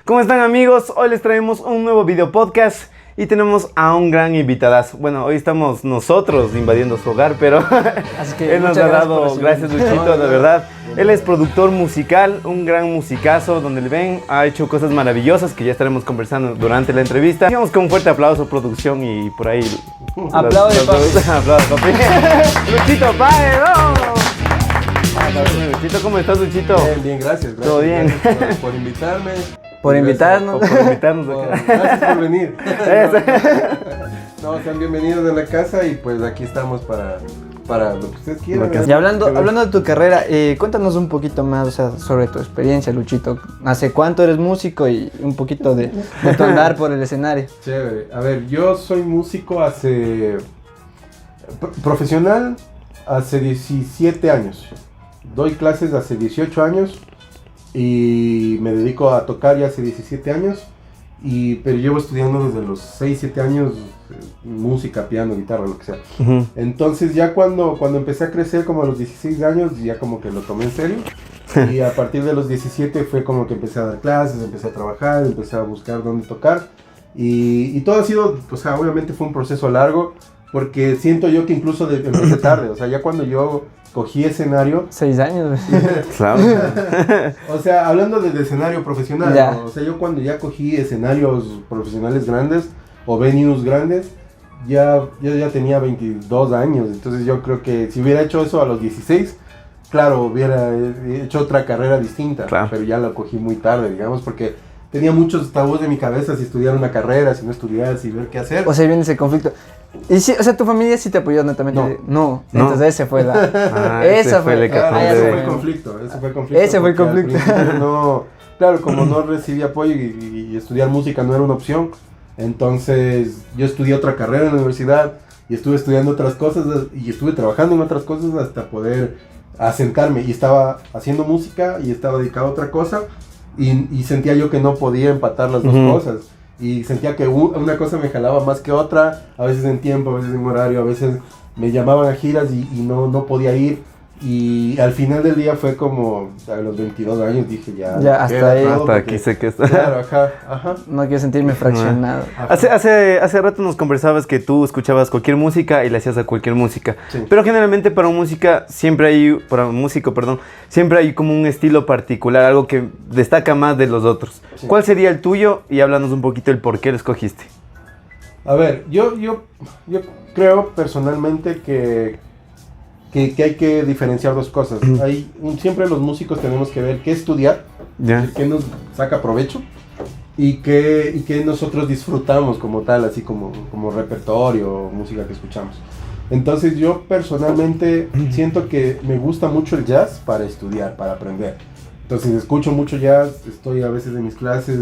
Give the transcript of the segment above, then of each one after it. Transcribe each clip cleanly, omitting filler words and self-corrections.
¿Cómo están, amigos? Hoy les traemos un nuevo video podcast y tenemos a un gran invitadazo. Bueno, hoy estamos nosotros invadiendo su hogar, pero así que él nos ha dado, gracias Luchito, de verdad. Él es productor musical, un gran musicazo, donde le ven, ha hecho cosas maravillosas que ya estaremos conversando durante la entrevista. Digamos que un fuerte aplauso, producción, y por ahí... Aplaude, papi. Aplaude, papi. Luchito, papi, vamos. Luchito, ¿cómo estás, Luchito? Bien, gracias. Todo bien. Gracias por invitarme. Por invitarnos. Por invitarnos acá. Gracias por venir. No, sean bienvenidos a la casa y pues aquí estamos para lo que ustedes quieran. Y hablando de tu carrera, cuéntanos un poquito más, o sea, sobre tu experiencia, Luchito. ¿Hace cuánto eres músico y un poquito de tu andar por el escenario? Chévere. A ver, yo soy músico profesional hace 17 años. Doy clases hace 18 años. Y me dedico a tocar ya hace 17 años, pero llevo estudiando desde los 6, 7 años música, piano, guitarra, lo que sea. Uh-huh. Entonces ya cuando empecé a crecer, como a los 16 años, ya como que lo tomé en serio. Y a partir de los 17 fue como que empecé a dar clases, empecé a trabajar, empecé a buscar dónde tocar. Y todo ha sido, o sea, obviamente fue un proceso largo, porque siento yo que incluso empecé tarde, o sea, ya cuando yo cogí escenario... 6 años. Claro. O sea, hablando de escenario profesional, ¿no? O sea, yo cuando ya cogí escenarios profesionales grandes o venues grandes, yo ya tenía 22 años, entonces yo creo que si hubiera hecho eso a los 16, claro, hubiera hecho otra carrera distinta, claro. Pero ya lo cogí muy tarde, digamos, porque tenía muchos tabús de mi cabeza, si estudiar una carrera, si no estudiar, si ver qué hacer. O sea, viene ese conflicto. Y sí, o sea, tu familia sí te apoyó netamente. No. Entonces ese fue la... ese fue el conflicto. Ese fue el conflicto. No, claro, como no recibí apoyo y estudiar música no era una opción, entonces yo estudié otra carrera en la universidad y estuve estudiando otras cosas y estuve trabajando en otras cosas hasta poder asentarme. Y estaba haciendo música y estaba dedicado a otra cosa y sentía yo que no podía empatar las dos cosas. Y sentía que una cosa me jalaba más que otra, a veces en tiempo, a veces en horario, a veces me llamaban a giras y no podía ir. Y al final del día fue como, a los 22 años dije ya hasta ahí. Hasta aquí sé que está. Claro, ajá. No quiero sentirme fraccionado. Hace rato nos conversabas que tú escuchabas cualquier música y le hacías a cualquier música. Sí. Pero generalmente para un músico siempre hay como un estilo particular, algo que destaca más de los otros. Sí. ¿Cuál sería el tuyo? Y háblanos un poquito el por qué lo escogiste. A ver, yo creo personalmente que hay que diferenciar dos cosas. Siempre los músicos tenemos que ver qué estudiar, qué nos saca provecho y qué nosotros disfrutamos como tal, así como repertorio o música que escuchamos. Entonces yo personalmente siento que me gusta mucho el jazz para estudiar, para aprender. Entonces escucho mucho jazz, estoy a veces en mis clases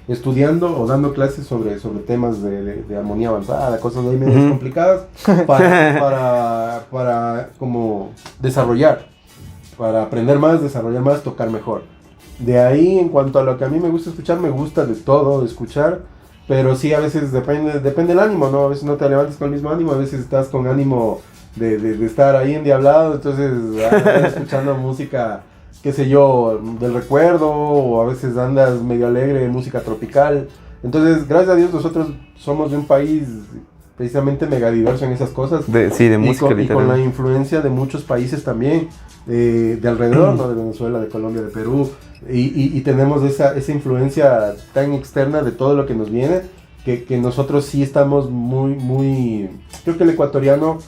estudiando o dando clases sobre temas de armonía avanzada, cosas ahí medio complicadas para como desarrollar, para aprender más, desarrollar más, tocar mejor. De ahí, en cuanto a lo que a mí me gusta escuchar, me gusta de todo escuchar, pero sí a veces depende del ánimo, ¿no? A veces no te levantas con el mismo ánimo, a veces estás con ánimo de estar ahí endiablado, entonces escuchando música qué sé yo, del recuerdo, o a veces andas medio alegre, música tropical. Entonces, gracias a Dios, nosotros somos de un país precisamente mega diverso en esas cosas. De música, y con la literalmente. influencia de muchos países también, de alrededor, ¿no? De Venezuela, de Colombia, de Perú. Y tenemos esa influencia tan externa de todo lo que nos viene, que nosotros sí estamos muy... Creo que el ecuatoriano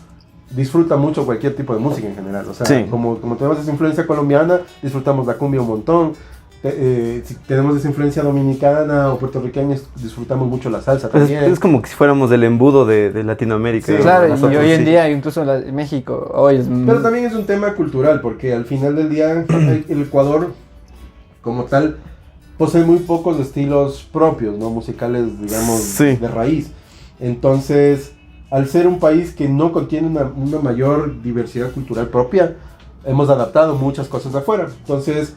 disfruta mucho cualquier tipo de música en general. O sea, Sí. como tenemos esa influencia colombiana, disfrutamos la cumbia un montón. Si tenemos esa influencia dominicana o puertorriqueña, disfrutamos mucho la salsa también. Es como que si fuéramos el embudo de Latinoamérica. Sí, ¿no? Claro, y Nosotros hoy en sí. día, incluso México, hoy es... Pero también es un tema cultural, porque al final del día el Ecuador, como tal, posee muy pocos estilos propios, ¿no? Musicales, digamos, Sí. de raíz. Entonces, al ser un país que no contiene una mayor diversidad cultural propia, hemos adaptado muchas cosas de afuera. Entonces,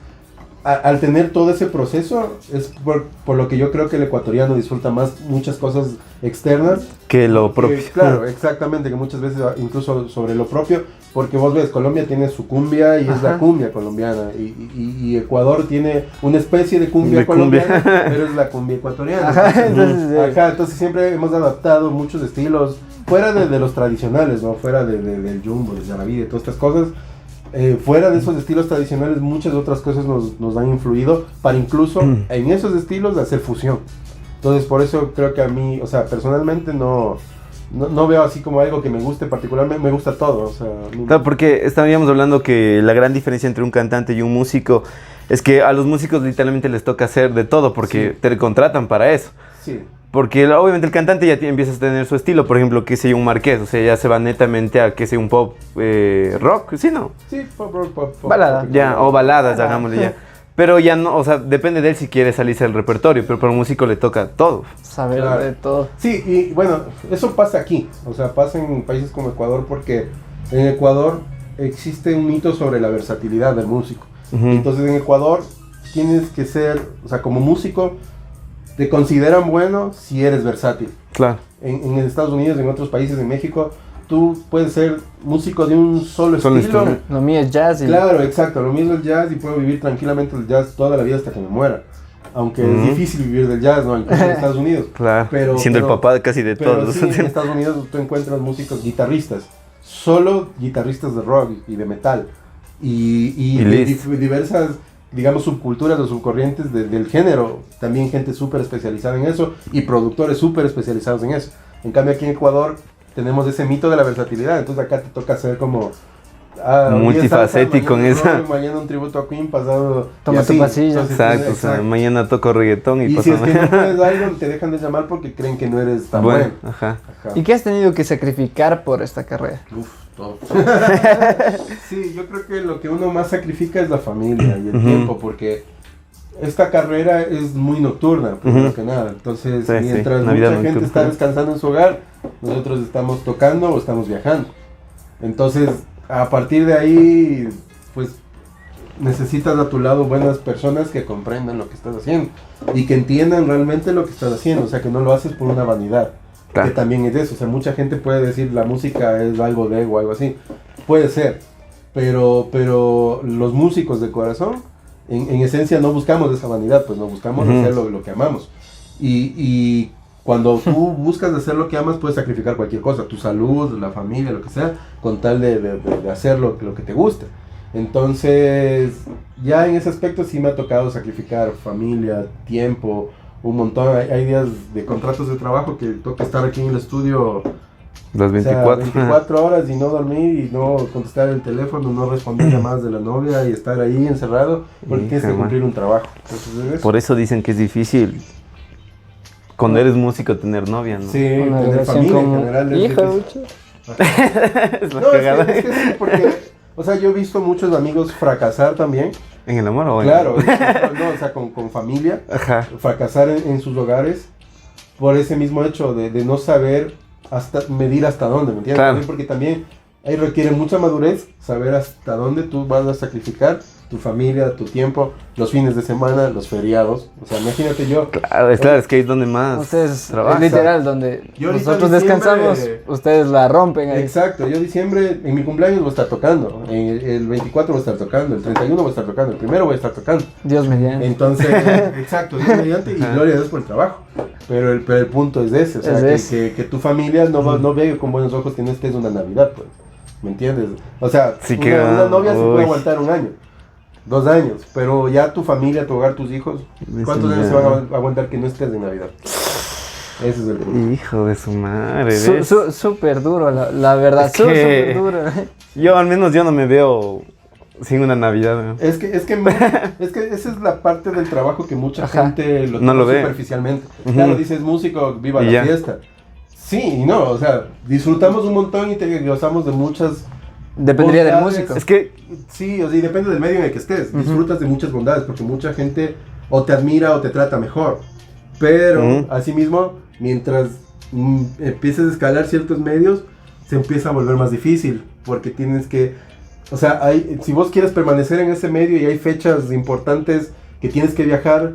al tener todo ese proceso, es por lo que yo creo que el ecuatoriano disfruta más muchas cosas externas. Que lo propio. Claro, exactamente, que muchas veces incluso sobre lo propio, porque vos ves, Colombia tiene su cumbia y es la cumbia colombiana, y Ecuador tiene una especie de cumbia De cumbia. colombiana, pero es la cumbia ecuatoriana. Ajá, entonces, Entonces siempre hemos adaptado muchos estilos, fuera de los tradicionales, ¿no? Fuera del jumbo, del yarabí, de todas estas cosas. Fuera de esos estilos tradicionales, muchas otras cosas nos han influido para incluso en esos estilos hacer fusión. Entonces, por eso creo que a mí, o sea, personalmente no veo así como algo que me guste particularmente, me gusta todo. O sea, Claro, porque estábamos hablando que la gran diferencia entre un cantante y un músico es que a los músicos literalmente les toca hacer de todo porque Sí. te contratan para eso. sí. Porque obviamente el cantante ya empieza a tener su estilo, por ejemplo, que sea un Marqués, o sea, ya se va netamente a que sea un pop rock, ¿sí no? Sí, pop. Balada. Ya, o baladas, Ah. hagámosle ya. Pero ya no, o sea, depende de él si quiere salirse del repertorio, pero para un músico le toca todo. saber Claro. de todo. Sí, y bueno, eso pasa aquí, o sea, pasa en países como Ecuador, porque en Ecuador existe un mito sobre la versatilidad del músico. Ujú. Entonces en Ecuador tienes que ser, o sea, como músico, te consideran bueno si eres versátil. Claro. En Estados Unidos, en otros países, en México, tú puedes ser músico de un solo Solo estilo. instrumento. Lo mío es jazz y... Claro, exacto, lo mismo el jazz y puedo vivir tranquilamente el jazz toda la vida hasta que me muera. Aunque es Ujú. difícil vivir del jazz, ¿no? Incluso en Estados Unidos. Claro, Pero- siendo pero- el papá de casi de Pero todos. sí, en Estados Unidos tú encuentras músicos, guitarristas, solo guitarristas de rock y de metal. Y de listo. diversas, digamos, subculturas o subcorrientes del género. También gente súper especializada en eso y productores súper especializados en eso. En cambio aquí en Ecuador tenemos ese mito de la versatilidad. Entonces acá te toca ser como... hoy es Multifacético salsa, en mañana esa. rock, mañana un tributo a Queen, pasado... Toma y así. tu pasilla. Entonces, Exacto, o sea, mañana toco reggaetón y Y si pasa es que no puedes algo, te dejan de llamar porque creen que no eres tan bueno. Ajá. Ajá. ¿Y qué has tenido que sacrificar por esta carrera? Uf, todo. Sí, yo creo que lo que uno más sacrifica es la familia y el Ujú. tiempo, porque esta carrera es muy nocturna, primero Ujú. que nada. Entonces, Sí, sí, mientras una mucha vida gente nocturna. está descansando en su hogar, nosotros estamos tocando o estamos viajando. Entonces, a partir de ahí, pues, necesitas a tu lado buenas personas que comprendan lo que estás haciendo y que entiendan realmente lo que estás haciendo, o sea, que no lo haces por una vanidad. Claro. Que también es eso, o sea, mucha gente puede decir la música es algo de ego o algo así, puede ser, pero los músicos de corazón, en esencia no buscamos esa vanidad, pues no buscamos Ujú. hacer lo que amamos, y cuando tú buscas hacer lo que amas, puedes sacrificar cualquier cosa, tu salud, la familia, lo que sea, con tal de hacer lo que te guste. Entonces, ya en ese aspecto sí me ha tocado sacrificar familia, tiempo, un montón. Hay días de contratos de trabajo que toca estar aquí en el estudio, Las o sea, 24. 24 horas y no dormir y no contestar el teléfono, no responder llamadas de la novia y estar ahí encerrado porque Hija, tienes que man. cumplir un trabajo. Entonces, es eso. Por eso dicen que es difícil cuando eres músico tener novia, ¿no? Sí, Una tener relación familia en como... general es Hijo, difícil. mucho. Es la No, cagada. es que sí, porque, o sea, yo he visto muchos amigos fracasar también. ¿En el amor o en Claro, no, o sea, con familia, Ajá. fracasar en sus hogares por ese mismo hecho de no saber medir hasta dónde, ¿me entiendes? Claro. También porque también ahí requiere mucha madurez saber hasta dónde tú vas a sacrificar tu familia, tu tiempo, los fines de semana, los feriados. O sea, imagínate yo. Claro, es que ahí es donde más Ustedes, trabajan. literal, donde Yo ahorita nosotros diciembre- descansamos, ustedes la rompen ahí. Exacto, yo diciembre, en mi cumpleaños voy a estar tocando, el 24 voy a estar tocando, el 31 voy a estar tocando, el primero voy a estar tocando. Dios mediante. Entonces, exacto, Dios mediante y gloria a Dios por el trabajo. Pero el punto es ese, o sea, Es ese. que tu familia no ve con buenos ojos que no estés una Navidad, pues. ¿Me entiendes? O sea, Sí una, que- una novia se uy. puede aguantar 1 año, 2 años, pero ya tu familia, tu hogar, tus hijos, ¿cuántos años se van a aguantar que no estés de Navidad? Ese es el punto. Hijo de su madre. ¿ves? Súper duro, la verdad, Es súper que- duro. Yo al menos yo no me veo sin una Navidad. ¿no? Es que esa es la parte del trabajo que mucha Ajá. gente No toma lo ve. superficialmente. Ujú. Claro, dices músico, viva Y la ya. fiesta. Sí y no, o sea, disfrutamos un montón y te gozamos de muchas Dependería del bondades. músico. Es que Sí, o sea, y depende del medio en el que estés. Disfrutas de muchas bondades porque mucha gente o te admira o te trata mejor. Pero, Ujú. asimismo, mientras empieces a escalar ciertos medios, se empieza a volver más difícil porque tienes que... O sea, si vos quieres permanecer en ese medio y hay fechas importantes que tienes que viajar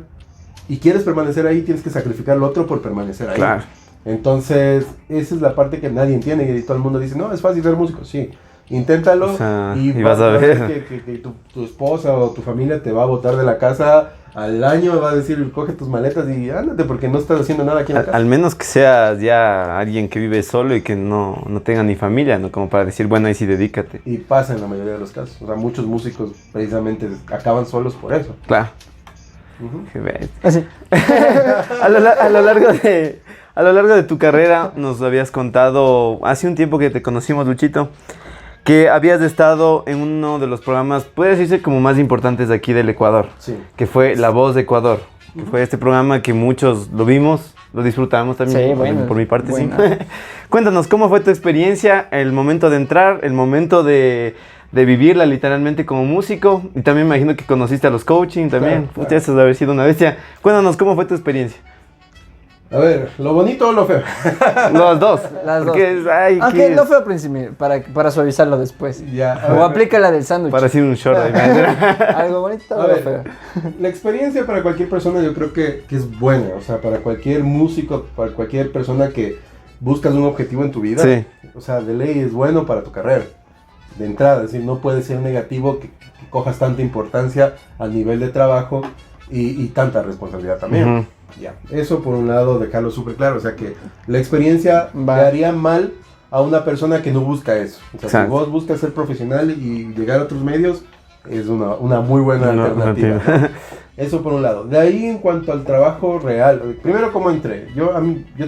y quieres permanecer ahí, tienes que sacrificar lo otro por permanecer ahí. Claro. Entonces, esa es la parte que nadie entiende y todo el mundo dice, no, es fácil ser músico, sí. Inténtalo O sea, y y vas a ver. que tu esposa o tu familia te va a botar de la casa al año, va a decir, coge tus maletas y ándate porque no estás haciendo nada aquí en la casa. Al menos que seas ya alguien que vive solo y que no tenga ni familia, ¿no? Como para decir, bueno, ahí sí dedícate. Y pasa en la mayoría de los casos. O sea, muchos músicos precisamente acaban solos por eso. Claro. Ujú. Qué bestia. Así. A lo largo de tu carrera nos habías contado, hace un tiempo que te conocimos, Luchito, que habías estado en uno de los programas, puede decirse como más importantes de aquí del Ecuador, Sí. que fue La Voz de Ecuador, que fue este programa que muchos lo vimos, lo disfrutamos también, Sí, bueno, por mi parte buena. sí. Cuéntanos, ¿cómo fue tu experiencia, el momento de entrar, el momento de vivirla literalmente como músico? Y también me imagino que conociste a los coaching también, Claro, Pucha, eso debe haber sido una bestia. Cuéntanos, ¿cómo fue tu experiencia? A ver, ¿lo bonito o lo feo? Los dos. Las Porque dos. ay, Aunque ¿qué no es? fue al principio, para suavizarlo después. Ya, a O ver, aplica la del sándwich. Para hacer un short ahí. Algo bonito, A algo ver. feo. la experiencia para cualquier persona yo creo que es buena. O sea, para cualquier músico, para cualquier persona que buscas un objetivo en tu vida. Sí. O sea, de ley es bueno para tu carrera. De entrada, es decir, no puede ser negativo que cojas tanta importancia al nivel de trabajo y tanta responsabilidad también. Ujú. Ya, eso por un lado dejarlo súper claro, o sea que la experiencia Va. le haría mal a una persona que no busca eso. O sea, si Exacto. vos buscas ser profesional y llegar a otros medios, es una muy buena No, alternativa. no ¿no? Eso por un lado. De ahí en cuanto al trabajo real, primero cómo entré. Yo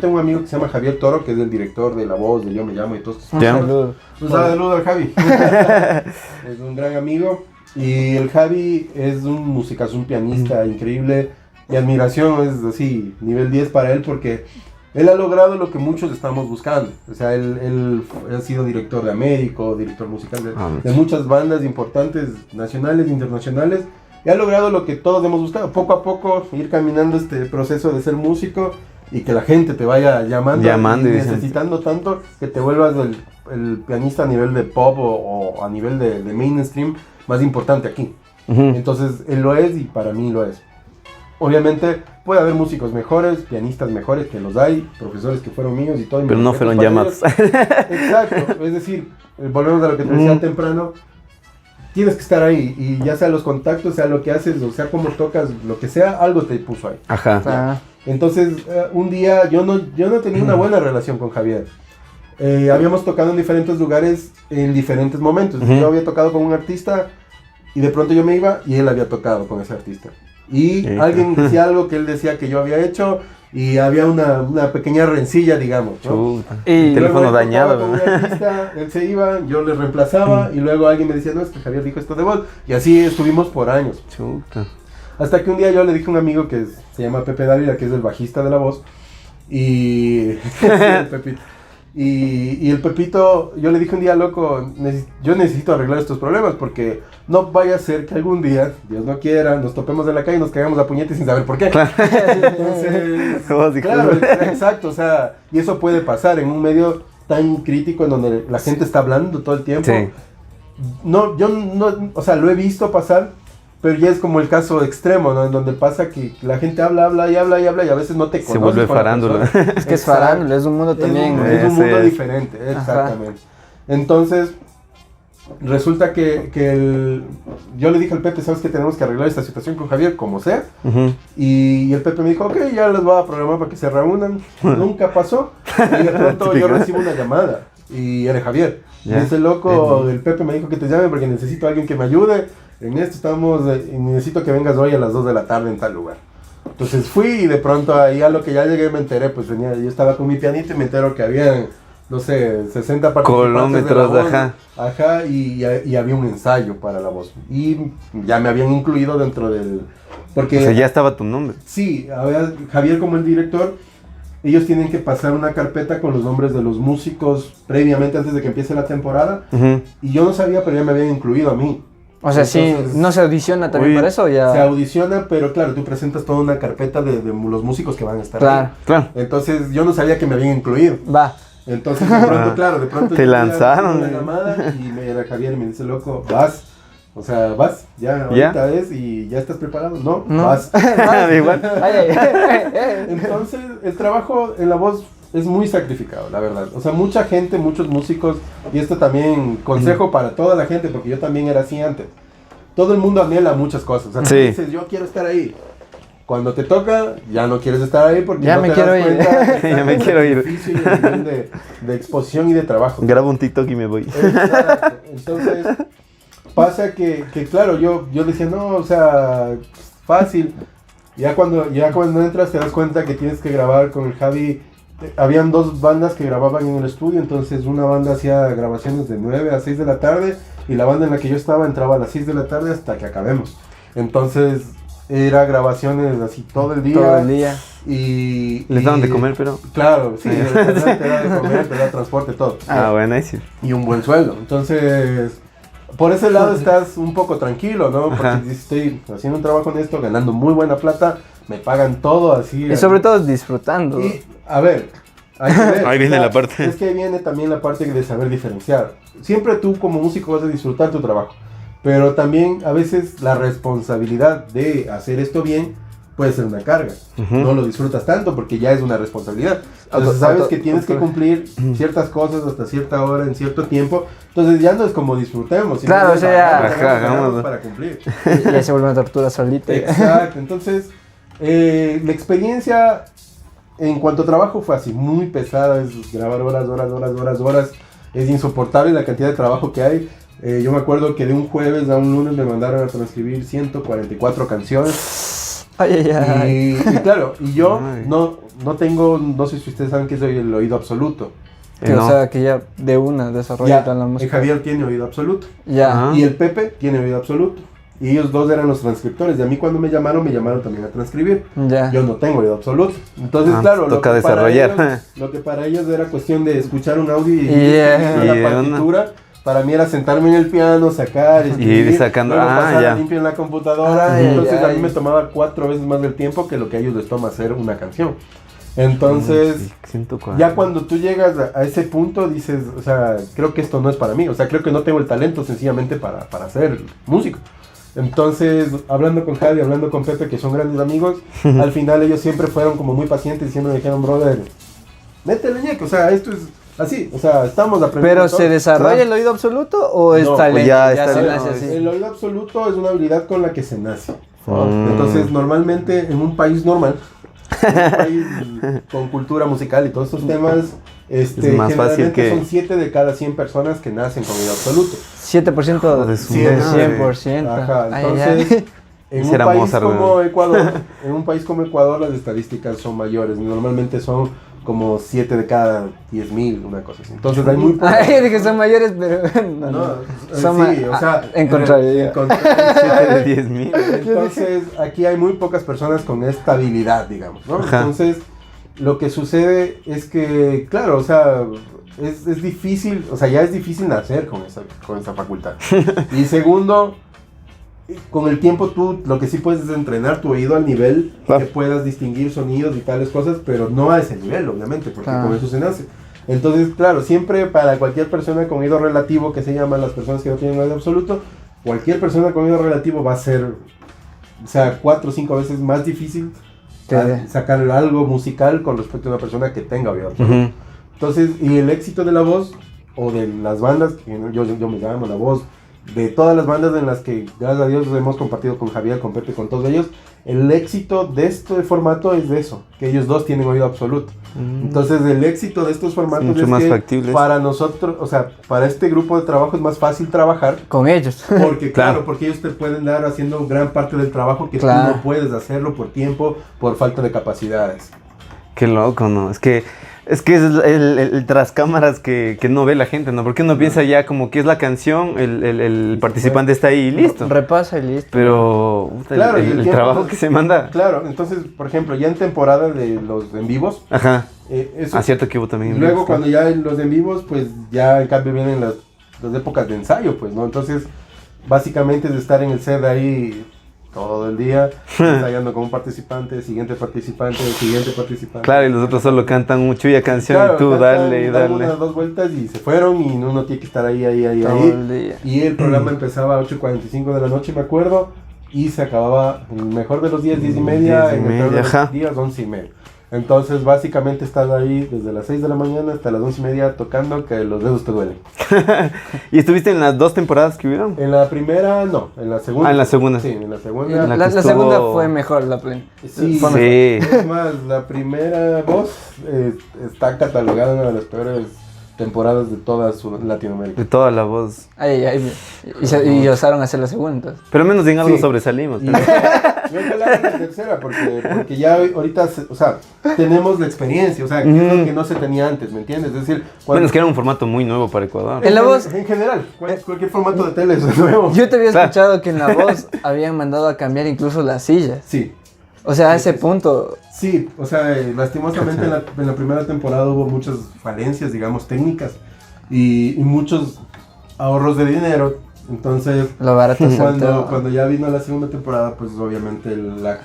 tengo un amigo que se llama Javier Toro, que es el director de La Voz, de Yo Me Llamo y todos estos Un Ya. saludo. un saludo al Javi. Es un gran amigo. Y el Javi es un musicazo, un pianista increíble. Mi admiración es así, nivel 10 para él, porque él ha logrado lo que muchos estamos buscando. O sea, él ha sido director de Américo, director musical de muchas bandas importantes, nacionales e internacionales. Y ha logrado lo que todos hemos buscado. Poco a poco ir caminando este proceso de ser músico y que la gente te vaya llamando Llamando y y diciendo. necesitando tanto que te vuelvas el pianista a nivel de pop o a nivel de mainstream más importante aquí. Ujú. Entonces él lo es y para mí lo es. Obviamente puede haber músicos mejores, pianistas mejores, que los hay, profesores que fueron míos y todo. y Pero mis no respetos fueron para llamados. ellos. Exacto, es decir, volvemos a lo que te decía temprano, tienes que estar ahí y ya sea los contactos, sea lo que haces, o sea cómo tocas, lo que sea, algo te puso ahí. Ajá. Ah, Entonces, un día yo no tenía una buena relación con Javier. Habíamos tocado en diferentes lugares en diferentes momentos. Ujú. Yo había tocado con un artista y de pronto yo me iba y él había tocado con ese artista. Y Sí. alguien decía algo que él decía que yo había hecho y había una pequeña rencilla, digamos, ¿no? Chuta. Y Teléfono Luego él dañado, tocaba con un ¿verdad? artista, él se iba, yo le reemplazaba y luego alguien me decía, no, es que Javier dijo esto de vos. Y así estuvimos por años. Chuta. Hasta que un día yo le dije a un amigo que se llama Pepe Dávila, que es el bajista de La Voz, y el Pepito. Y el Pepito, yo le dije un día, loco, yo necesito arreglar estos problemas porque no vaya a ser que algún día, Dios no quiera, nos topemos en la calle y nos cagamos a puñetes sin saber por qué. Entonces, Vos dijiste. claro, exacto, o sea, y eso puede pasar en un medio tan crítico en donde la gente está hablando todo el tiempo. Sí. No, yo no, o sea, lo he visto pasar, pero ya es como el caso extremo, ¿no? En donde pasa que la gente habla y a veces no te conoces. Se vuelve con la farándula. persona. Es que es farándula, es un mundo también. Es un mundo Ese es. diferente, exactamente. Entonces, resulta yo le dije al Pepe, ¿sabes qué? Tenemos que arreglar esta situación con Javier, como sea. Ujú. Y el Pepe me dijo, ok, ya les voy a programar para que se reúnan. Nunca pasó. Y de pronto yo recibo una llamada. Y era Javier. Ya. Y ese loco, el Pepe me dijo que te llame porque necesito a alguien que me ayude. En esto estamos, y necesito que vengas hoy a las 2 de la tarde en tal lugar. Entonces fui y de pronto ahí a lo que ya llegué me enteré, pues yo estaba con mi pianito y me entero que había, no sé, 60 participantes de la Kilómetros, voz. ajá. Ajá, y había un ensayo para la voz. Y ya me habían incluido dentro del... Porque O sea, ya estaba tu nombre. sí, Javier como el director, ellos tienen que pasar una carpeta con los nombres de los músicos previamente antes de que empiece la temporada. Ujú. Y yo no sabía, pero ya me habían incluido a mí. O sea, sí, Entonces, ¿no se audiciona también Uy, para eso? Ya... Se audiciona, pero claro, tú presentas toda una carpeta de los músicos que van a estar Claro. ahí. Claro. Entonces yo no sabía que me habían incluido. Va. Entonces de pronto, claro, de pronto Te yo ya lanzaron. recibo una llamada y me era Javier y me dice, loco, vas. O sea, vas, ya ahorita es y ya estás preparado. No, No. vas. Igual. Ay, ay, ay. Entonces, el trabajo en la voz es muy sacrificado, la verdad. O sea, mucha gente, muchos músicos, y esto también consejo para toda la gente, porque yo también era así antes. Todo el mundo anhela muchas cosas. O sea, tú Sí. dices, yo quiero estar ahí. Cuando te toca, ya no quieres estar ahí porque Ya no me te quiero das ir. cuenta que Ya me estás quiero en el ir. sacrificio y el nivel de exposición y de trabajo. Grabo un TikTok y me voy. Exacto. Entonces, pasa que claro, yo decía, no, o sea, fácil. Ya cuando entras te das cuenta que tienes que grabar con el Javi. Habían dos bandas que grababan en el estudio, entonces una banda hacía grabaciones de 9 a 6 de la tarde y la banda en la que yo estaba entraba a las 6 de la tarde hasta que acabemos. Entonces, era grabaciones así todo el día. Todo el día. Y... Les daban de y- comer, pero... Claro, sí, te da de comer, te da transporte, todo. Ah, bueno, ahí sí. Y un buen sueldo. Entonces, por ese lado estás un poco tranquilo, ¿no? Porque Ajá. dices, estoy haciendo un trabajo en esto, ganando muy buena plata, me pagan todo así. Y sobre todo disfrutando. Y, a ver, hay que ver, Ahí viene la parte. Es que ahí viene también la parte de saber diferenciar. Siempre tú como músico vas a disfrutar tu trabajo, pero también a veces la responsabilidad de hacer esto bien puede ser una carga. Ujú. No lo disfrutas tanto porque ya es una responsabilidad. Entonces sabes que tienes que cumplir ciertas cosas hasta cierta hora, en cierto tiempo. Entonces ya no es como disfrutemos. sino Claro, que o sea, ya- pagamos, Ajá, pagamos hagámoslo. para cumplir. Y ya se vuelve una tortura solita. Exacto. Entonces, la experiencia en cuanto a trabajo fue así, muy pesada. Es grabar horas. Es insoportable la cantidad de trabajo que hay. Yo me acuerdo que de un jueves a un lunes me mandaron a transcribir 144 canciones. Ay, ay, ay. Y claro, y yo Ay. no tengo, no sé si ustedes saben que soy el oído absoluto. Que, No. O sea, que ya de una desarrolla toda la música. Javier tiene oído absoluto. Ya. Ajá. Y el Pepe tiene oído absoluto. Y ellos dos eran los transcriptores. Y a mí cuando me llamaron también a transcribir. Ya. Yo no tengo oído absoluto. Entonces, Ah, claro, toca que para desarrollar. lo que para ellos era cuestión de escuchar un audio y Yeah. la Y partitura. Para mí era sentarme en el piano, sacar, escribir, ir sacando- luego pasar ya. limpio en la computadora. Ay, Entonces a ay. mí me tomaba 4 veces más del tiempo que lo que a ellos les toma hacer una canción. Entonces, Sí, 140. ya cuando tú llegas a ese punto dices, o sea, creo que esto no es para mí, o sea, creo que no tengo el talento sencillamente para ser músico. Entonces, hablando con Javi, hablando con Pepe, que son grandes amigos, al final ellos siempre fueron como muy pacientes y siempre me dijeron, brother, métele ñeque, o sea, esto es así, o sea, estamos aprendiendo. ¿Pero todo. se desarrolla Claro. el oído absoluto o es No, talento? pues ya Ya está se bien. nace así. El oído absoluto es una habilidad con la que se nace. Mm. Entonces, normalmente en un país normal, en un país con cultura musical y todos estos temas, más fácil generalmente que- son 7 de cada 100 personas que nacen con oído absoluto. 7% Joder, de su madre. 100%. Ajá, Ay, entonces, ay. en un Será país Mozart, como ¿no? Ecuador, las estadísticas son mayores. Normalmente son como 7 de cada 10.000, una cosa así. Entonces hay muy pocas. Ay, dije son mayores, pero no, No, Son sí, ma- o sea, en contrariedad. Siete de 10,000. Entonces, aquí hay muy pocas personas con esta habilidad, digamos, ¿no? Ajá. Entonces, lo que sucede es que, claro, o sea, es difícil, o sea, ya es difícil nacer con esa facultad. Y segundo, con el tiempo tú lo que sí puedes es entrenar tu oído al nivel Claro. que puedas distinguir sonidos y tales cosas, pero no a ese nivel, obviamente, porque Claro. con eso se nace. Entonces, claro, siempre para cualquier persona con oído relativo, que se llaman las personas que no tienen oído absoluto, cualquier persona con oído relativo va a ser o sea, 4 o 5 veces más difícil sacar algo musical con respecto a una persona que tenga oído absoluto. Entonces, y el éxito de la voz, o de las bandas, que yo me llamo la voz, de todas las bandas en las que, gracias a Dios, hemos compartido con Javier, con Pepe, con todos ellos, el éxito de este formato es de eso, que ellos dos tienen oído absoluto. Entonces, el éxito de estos formatos mucho es más que factibles. para nosotros, o sea, para este grupo de trabajo es más fácil trabajar. Con ellos. Porque claro, porque ellos te pueden dar haciendo gran parte del trabajo que tú no puedes hacerlo por tiempo, por falta de capacidades. Qué loco, ¿no? Es que es el tras cámaras que no ve la gente, ¿no? Porque uno piensa ya como que es la canción, el participante está ahí y listo. Repasa y listo. Pero claro, el trabajo que se manda. Claro, entonces, por ejemplo, ya en temporada de los en vivos. Ajá. Eso, cierto que hubo también en luego vivos, cuando ya en los en vivos, pues ya en cambio vienen las épocas de ensayo, pues, ¿no? Entonces, básicamente es de estar en el set ahí todo el día, ensayando con un participante, siguiente participante. Claro, y los otros solo cantan una chulla canción, claro, y tú dale y dale. Unas 2 vueltas y se fueron y uno tiene que estar ahí. Y el programa empezaba a 8:45 de la noche, me acuerdo, y se acababa en el mejor de los días 10:30, en el peor de los días 11:30. Entonces, básicamente estás ahí desde las 6 de la mañana hasta las 11:30 tocando que los dedos te duelen. ¿Y estuviste en las 2 temporadas que hubieron? En la primera, no. En la segunda. Ah, en la segunda. Sí, en la segunda. La segunda fue mejor, la plena. Sí, fue mejor. Es más, la primera voz está catalogada una de las peores temporadas de toda Latinoamérica. De toda la voz. Y osaron hacer la segunda, entonces. Pero al menos en algo sobresalimos. Yo ojalá en la tercera, porque ya ahorita, o sea, tenemos la experiencia, o sea, que es lo que no se tenía antes, ¿me entiendes? Es decir, bueno, es que era un formato muy nuevo para Ecuador. En la voz, en general, cualquier formato de tele es nuevo. Yo te había escuchado que en la voz habían mandado a cambiar incluso las sillas. Sí. O sea, a ese punto. Sí, o sea, lastimosamente en la primera temporada hubo muchas falencias, digamos, técnicas y muchos ahorros de dinero. Entonces, lo barato cuando ya vino la segunda temporada, pues obviamente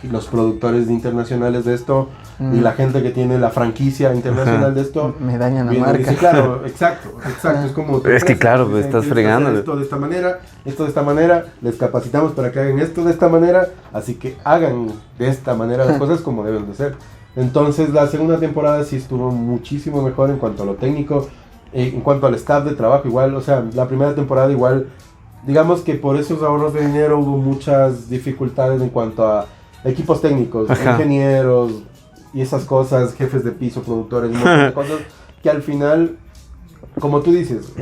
los productores internacionales de esto y la gente que tiene la franquicia internacional de esto me dañan la marca. Dice, claro, exacto, es como es que claro, pues estás fregando esto de esta manera, les capacitamos para que hagan esto de esta manera, así que hagan de esta manera las cosas como deben de ser. Entonces, la segunda temporada sí estuvo muchísimo mejor en cuanto a lo técnico, en cuanto al staff de trabajo igual, o sea, la primera temporada igual. Digamos que por esos ahorros de dinero hubo muchas dificultades en cuanto a equipos técnicos, ingenieros y esas cosas, jefes de piso, productores, un montón de cosas que al final, como tú dices,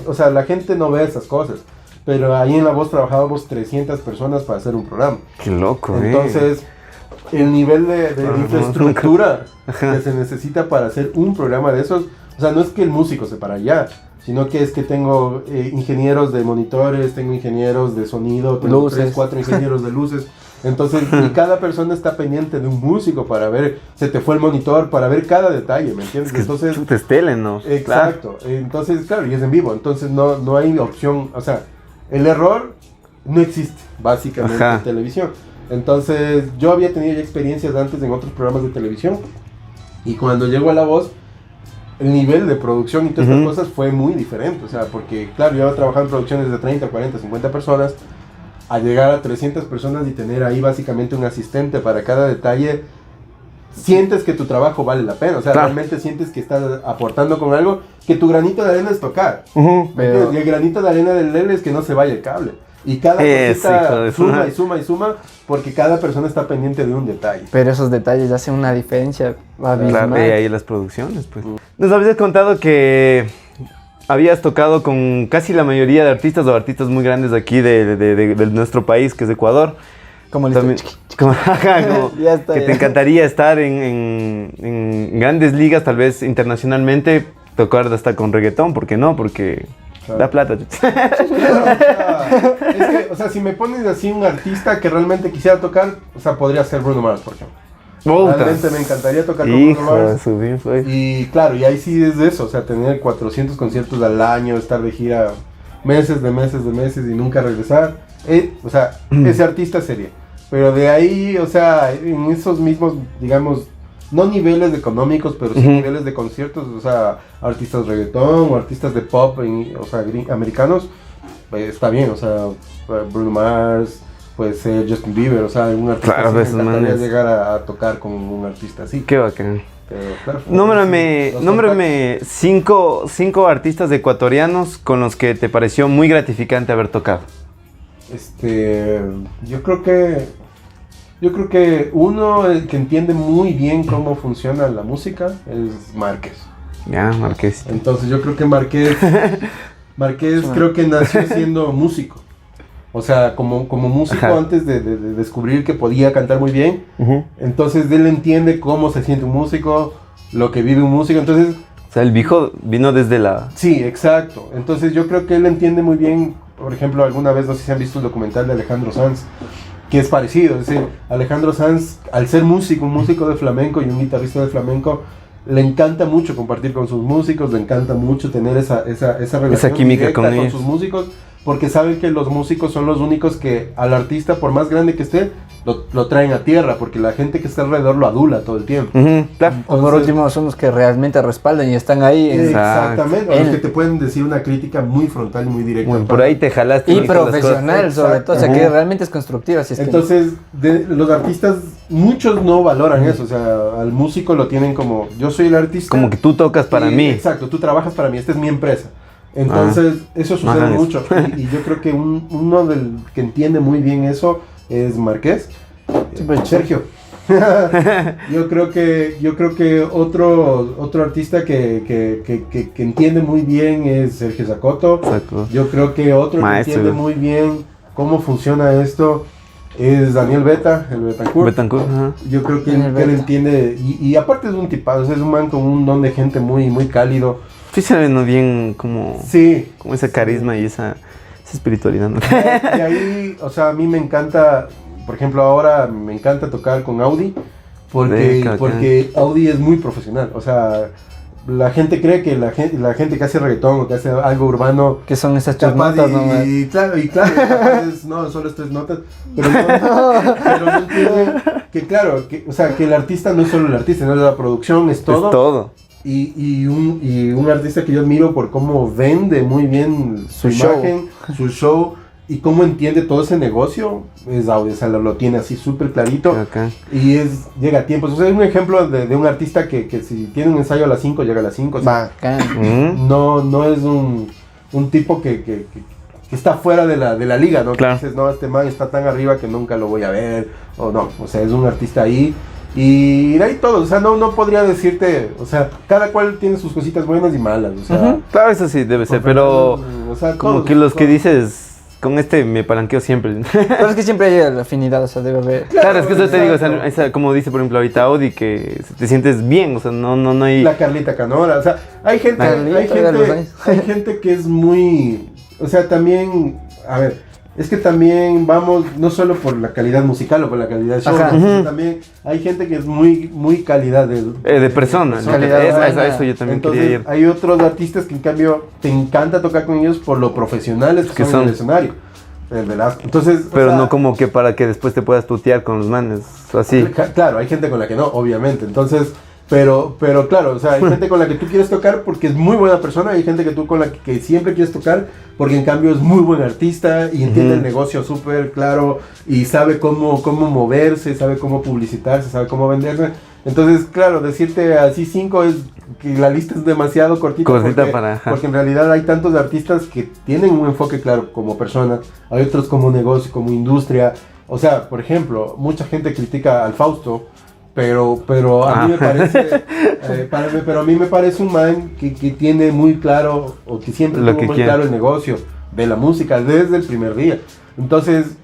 o sea, la gente no ve esas cosas, pero ahí en La Voz trabajábamos 300 personas para hacer un programa. Qué loco, Entonces, el nivel de infraestructura que se necesita para hacer un programa de esos, o sea, no es que el músico se para allá, sino que es que tengo ingenieros de monitores, tengo ingenieros de sonido, tengo luces. 3, 4 ingenieros de luces. Entonces, y cada persona está pendiente de un músico para ver, se te fue el monitor, para ver cada detalle, ¿me entiendes? Entonces, te estelen, ¿no? Exacto. Claro. Entonces, claro, y es en vivo, entonces no hay opción, o sea, el error no existe, básicamente, en televisión. Entonces, yo había tenido ya experiencias antes en otros programas de televisión, y cuando llego a La Voz, el nivel de producción y todas estas cosas fue muy diferente, o sea, porque claro, yo había trabajado en producciones de 30, 40, 50 personas, a llegar a 300 personas y tener ahí básicamente un asistente para cada detalle, sientes que tu trabajo vale la pena, o sea, realmente sientes que estás aportando con algo, que tu granito de arena es tocar, pero... y el granito de arena del Lele es que no se vaya el cable. Y cada cosita suma, porque cada persona está pendiente de un detalle. Pero esos detalles hacen una diferencia abismal. Claro, y ahí las producciones, pues. Nos habías contado que habías tocado con casi la mayoría de artistas o artistas muy grandes de aquí, de nuestro país, que es Ecuador. Como también, que te encantaría estar en grandes ligas, tal vez internacionalmente, tocar hasta con reggaetón, ¿por qué no? Porque... Claro. Da plata. O sea, si me pones así un artista que realmente quisiera tocar, o sea, podría ser Bruno Mars, por ejemplo. Realmente me encantaría tocar con Bruno Mars. Y claro, y ahí sí es de eso, o sea, tener 400 conciertos al año, estar de gira meses y nunca regresar. O sea, ese artista sería. Pero de ahí, o sea, en esos mismos, digamos, no niveles económicos, pero sí niveles de conciertos, o sea, artistas de reggaetón o artistas de pop, o sea, americanos, está bien, o sea, Bruno Mars, puede ser Justin Bieber, o sea, algún artista Claro, así, esos me encantaría manes. llegar a tocar con un artista así. Qué bacán. Pero, claro, Nómbrame cinco artistas ecuatorianos con los que te pareció muy gratificante haber tocado. Yo creo que uno que entiende muy bien cómo funciona la música es Márquez. Ya, Marqués. Entonces yo creo que Márquez creo que nació siendo músico. O sea, como músico Ajá. antes de descubrir que podía cantar muy bien. Entonces él entiende cómo se siente un músico, lo que vive un músico. Entonces, O sea, el viejo vino desde la... sí, exacto. Entonces yo creo que él entiende muy bien, por ejemplo, alguna vez no sé si han visto el documental de Alejandro Sanz, que es parecido. Es decir, Alejandro Sanz, al ser músico, un músico de flamenco y un guitarrista de flamenco, le encanta mucho compartir con sus músicos, le encanta mucho tener esa relación química directa con con ellos. sus músicos, porque saben que los músicos son los únicos que al artista, por más grande que esté, lo traen a tierra, porque la gente que está alrededor lo adula todo el tiempo. Ujú, claro. O por último son los que realmente respaldan y están ahí. Exactamente, o los En- que te pueden decir una crítica muy frontal y muy directa. Bueno, por ahí te jalaste. Y dijiste las cosas. profesional sobre todo, o sea que Exacto. realmente es constructiva. Si es que- Entonces, los artistas, muchos no valoran eso, o sea, al músico lo tienen como, yo soy el artista. Como que tú tocas para y- mí. Exacto, tú trabajas para mí, esta es mi empresa. Entonces, eso sucede Ajá, mucho. Y yo creo que uno del que entiende muy bien eso es Márquez. Sergio. yo creo que otro artista que entiende muy bien es Sergio Zacoto. Saco. Yo creo que otro Maestro. que entiende muy bien cómo funciona esto es Daniel Beta, el Betancourt. Betancourt, ajá. Yo creo que Daniel él Beta. entiende, y aparte es un tipazo, es un man con un don de gente muy, muy cálido. Sí se ve ¿no? bien como Sí. ese carisma y esa espiritualidad, ¿no? Y ahí, o sea, a mí me encanta, por ejemplo, ahora me encanta tocar con Audi, porque Audi es muy profesional. O sea, la gente cree que la gente que hace reggaetón o que hace algo urbano que son esas tres capaz notas, ¿no? y claro, capaz no, solo es tres notas, pero no entienden que claro, o sea, que el artista no es solo el artista, no es la producción, es todo. Es todo. Y un artista que yo admiro por cómo vende muy bien su imagen, su show y cómo entiende todo ese negocio es Audi, o sea, lo tiene así súper clarito Acá. y llega a tiempo. O sea, es un ejemplo de un artista que si tiene un ensayo a las 5 llega a las 5. O sea, Bacán. no es un tipo que está fuera de la liga, ¿no? Claro. Que dices, no, este man está tan arriba que nunca lo voy a ver, o no, o sea, es un artista ahí, y de ahí todo, o sea, no podría decirte, o sea, cada cual tiene sus cositas buenas y malas, o sea, Ujú. Claro, eso sí debe ser, pero o sea, como todos, que los que todos. dices, con este me palanqueo siempre. Pero es que siempre hay afinidad, o sea, debe haber. Claro, es que eso te digo, o sea, exacto. como dice por ejemplo ahorita Audi, que te sientes bien, o sea, no hay... La Carlita Canora, o sea, hay gente, Carlita, ya los años. hay gente que es muy, o sea, también, a ver, es que también vamos, no solo por la calidad musical o por la calidad de show, Ajá. sino también hay gente que es muy calidad de persona, ¿no? Calidad Eso humana. yo también Entonces, quería ir. hay otros artistas que en cambio te encanta tocar con ellos por lo profesionales que son en el escenario. ¿Verdad? Entonces, o Pero sea, no como que para que después te puedas tutear con los manes, o así. Claro, hay gente con la que no, obviamente. Entonces, pero claro, o sea, hay gente con la que tú quieres tocar porque es muy buena persona, hay gente que tú con la que siempre quieres tocar porque en cambio es muy buen artista y entiende Ujú. el negocio súper claro y sabe cómo moverse, sabe cómo publicitarse, sabe cómo venderse. Entonces, claro, decirte así 5 es que la lista es demasiado cortita, Cortita para, ajá. porque en realidad hay tantos artistas que tienen un enfoque claro como personas, hay otros como negocio, como industria. O sea, por ejemplo, mucha gente critica al Fausto, pero a mí me parece, pero a mí me parece un man que tiene muy claro, o que siempre Lo tuvo que muy quiere. claro el negocio de la música desde el primer día. Entonces,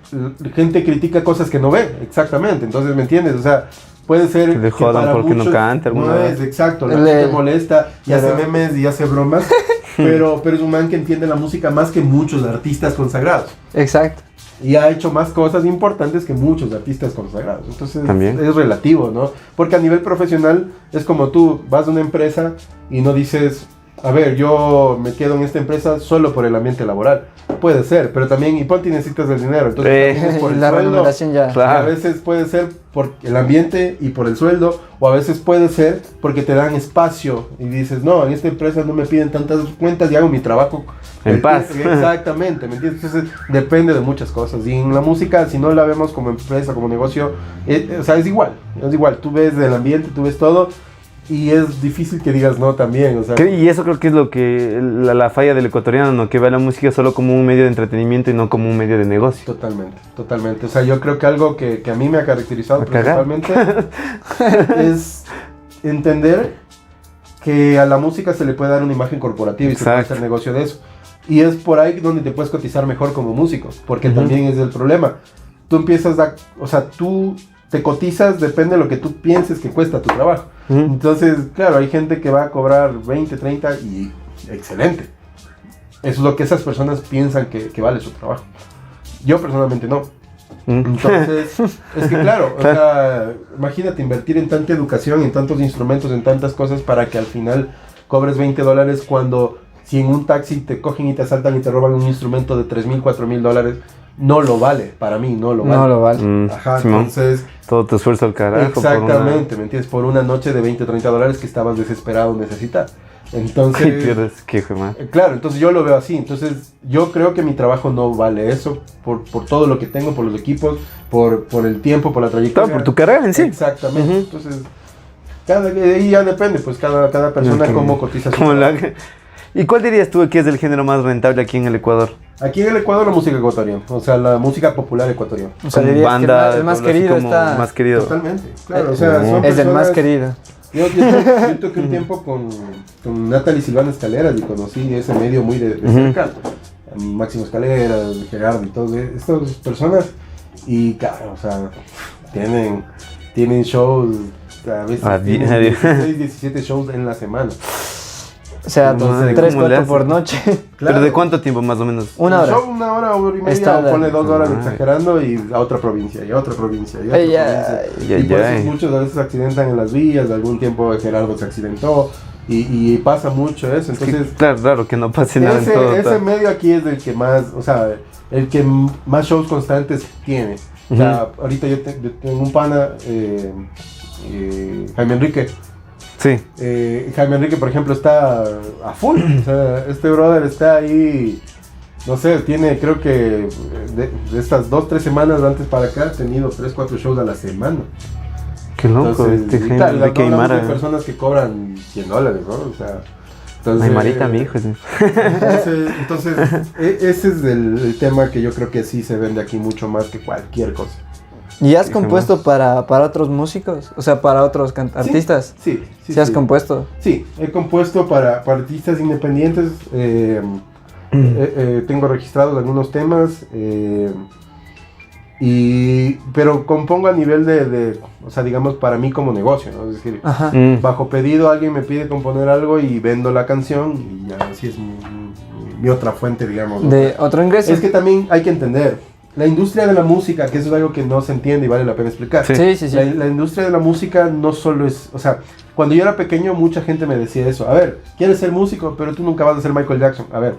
gente critica cosas que no ve, exactamente. Entonces, ¿me entiendes? O sea, puede ser Que le jodan porque no cante alguna no vez. es exacto, la Le- gente molesta y hace pero- memes y hace bromas, pero es un man que entiende la música más que muchos artistas consagrados. Exacto. Y ha hecho más cosas importantes que muchos artistas consagrados. Entonces También. es relativo, ¿no? Porque a nivel profesional es como tú vas a una empresa y no dices, a ver, yo me quedo en esta empresa solo por el ambiente laboral. Puede ser, pero también, y ponte, necesitas el dinero. Entonces, también es por el La sueldo. remuneración ya. Claro. A veces puede ser por el ambiente y por el sueldo, o a veces puede ser porque te dan espacio y dices, no, en esta empresa no me piden tantas cuentas y hago mi trabajo En paz. Exactamente, ¿me entiendes? Entonces depende de muchas cosas. Y en la música, si no la vemos como empresa, como negocio, o sea, es igual. Tú ves el ambiente, tú ves todo. Y es difícil que digas no también, o sea. Y eso creo que es lo que la falla del ecuatoriano, ¿no? Que ve la música solo como un medio de entretenimiento y no como un medio de negocio. Totalmente, totalmente. O sea, yo creo que algo que a mí me ha caracterizado A cagar. principalmente es entender que a la música se le puede dar una imagen corporativa y se puede Exacto. hacer negocio de eso. Y es por ahí donde te puedes cotizar mejor como músico, porque Ujú. también es el problema. Tú empiezas o sea, tú te cotizas, depende de lo que tú pienses que cuesta tu trabajo. Ujú. Entonces, claro, hay gente que va a cobrar 20, 30 y excelente. Eso es lo que esas personas piensan que vale su trabajo. Yo personalmente no. Entonces, es que claro, o sea, imagínate invertir en tanta educación, en tantos instrumentos, en tantas cosas para que al final cobres $20 cuando si en un taxi te cogen y te asaltan y te roban un instrumento de $3,000, $4,000, no lo vale, para mí no lo vale. No lo vale. Ajá, Simón, entonces, todo tu esfuerzo al carajo. exactamente, ¿me entiendes? Por una noche de $20 o $30 que estabas desesperado en necesitar. Y Entonces, pierdes, qué hijo de madre. claro, entonces yo lo veo así. Entonces, yo creo que mi trabajo no vale eso por todo lo que tengo, por los equipos, por el tiempo, por la trayectoria. Todo por tu carrera en sí. Exactamente. Ujú. Entonces, ahí ya depende, pues cada persona Ok. cómo cotiza su Como trabajo. ¿Y cuál dirías tú que es el género más rentable aquí en el Ecuador? Aquí en el Ecuador la música ecuatoriana, o sea, la música popular ecuatoriana. O sea, Como dirías banda, que el más todo así querido como está. más querido. Totalmente, claro, o sea, son Es el más personas- querido. Yo toqué un tiempo con Natalie Silvana Escaleras y conocí ese medio muy de Ujú. cerca. Máximo Escaleras, Gerardo y todas estas personas. Y claro, o sea, tienen shows, a veces A tienen diario. 16, 17 shows en la semana. O sea, Madre, 3, ¿cómo le 4 hace? por noche. ¿Pero de cuánto tiempo más o menos? Una El hora. show, una hora y media, Estándar. o ponle 2 horas Ay. exagerando y a otra provincia, y a otra provincia, y a otra Ay, provincia. ay, Y por ay. eso muchos a veces se accidentan en las vías, de algún tiempo Gerardo se accidentó, y pasa mucho eso, entonces... Claro que no pase nada en todo. Ese medio aquí es el que más, o sea, el que más shows constantes tiene. O sea, ahorita yo tengo un pana, Jaime Enrique. Sí. Jaime Enrique, por ejemplo, está a full. O sea, este brother está ahí, no sé, tiene, creo que de estas 2-3 semanas antes para acá, ha tenido 3-4 shows a la semana. Qué loco. Entonces, Este y Jaime claro, Enrique hablamos de Aymara. personas que cobran $100, ¿no? O sea, entonces, Aymarita, mi hijo. Sí. entonces, ese es el tema que yo creo que sí se vende aquí mucho más que cualquier cosa. ¿Y has Sí, compuesto para otros músicos? O sea, para otros artistas. Sí, ¿Sí has compuesto? Sí, he compuesto para artistas independientes. Tengo registrados algunos temas. Pero compongo a nivel o sea, digamos, para mí como negocio, ¿no? Es decir, Ajá. bajo pedido alguien me pide componer algo y vendo la canción y ya así es mi otra fuente, digamos, ¿no? De otro ingreso. Es que también hay que entender, la industria de la música, que eso es algo que no se entiende y vale la pena explicar. Sí. Sí. La industria de la música no solo es, o sea, cuando yo era pequeño mucha gente me decía eso, a ver, quieres ser músico, pero tú nunca vas a ser Michael Jackson. A ver,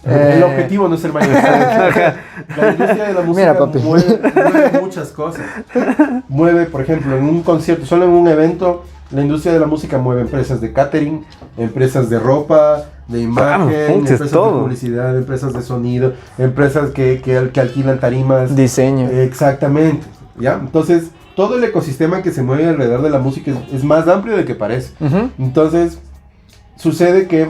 el objetivo no es ser Michael Jackson. La industria de la música Mira, papi. mueve muchas cosas. Mueve, por ejemplo, en un concierto, solo en un evento, la industria de la música mueve empresas de catering, empresas de ropa, de imagen, puches, empresas todo. de publicidad, empresas de sonido, empresas que alquilan tarimas. Diseño. Exactamente, ¿ya? Entonces, todo el ecosistema que se mueve alrededor de la música es más amplio de que parece. Ujú. Entonces, sucede que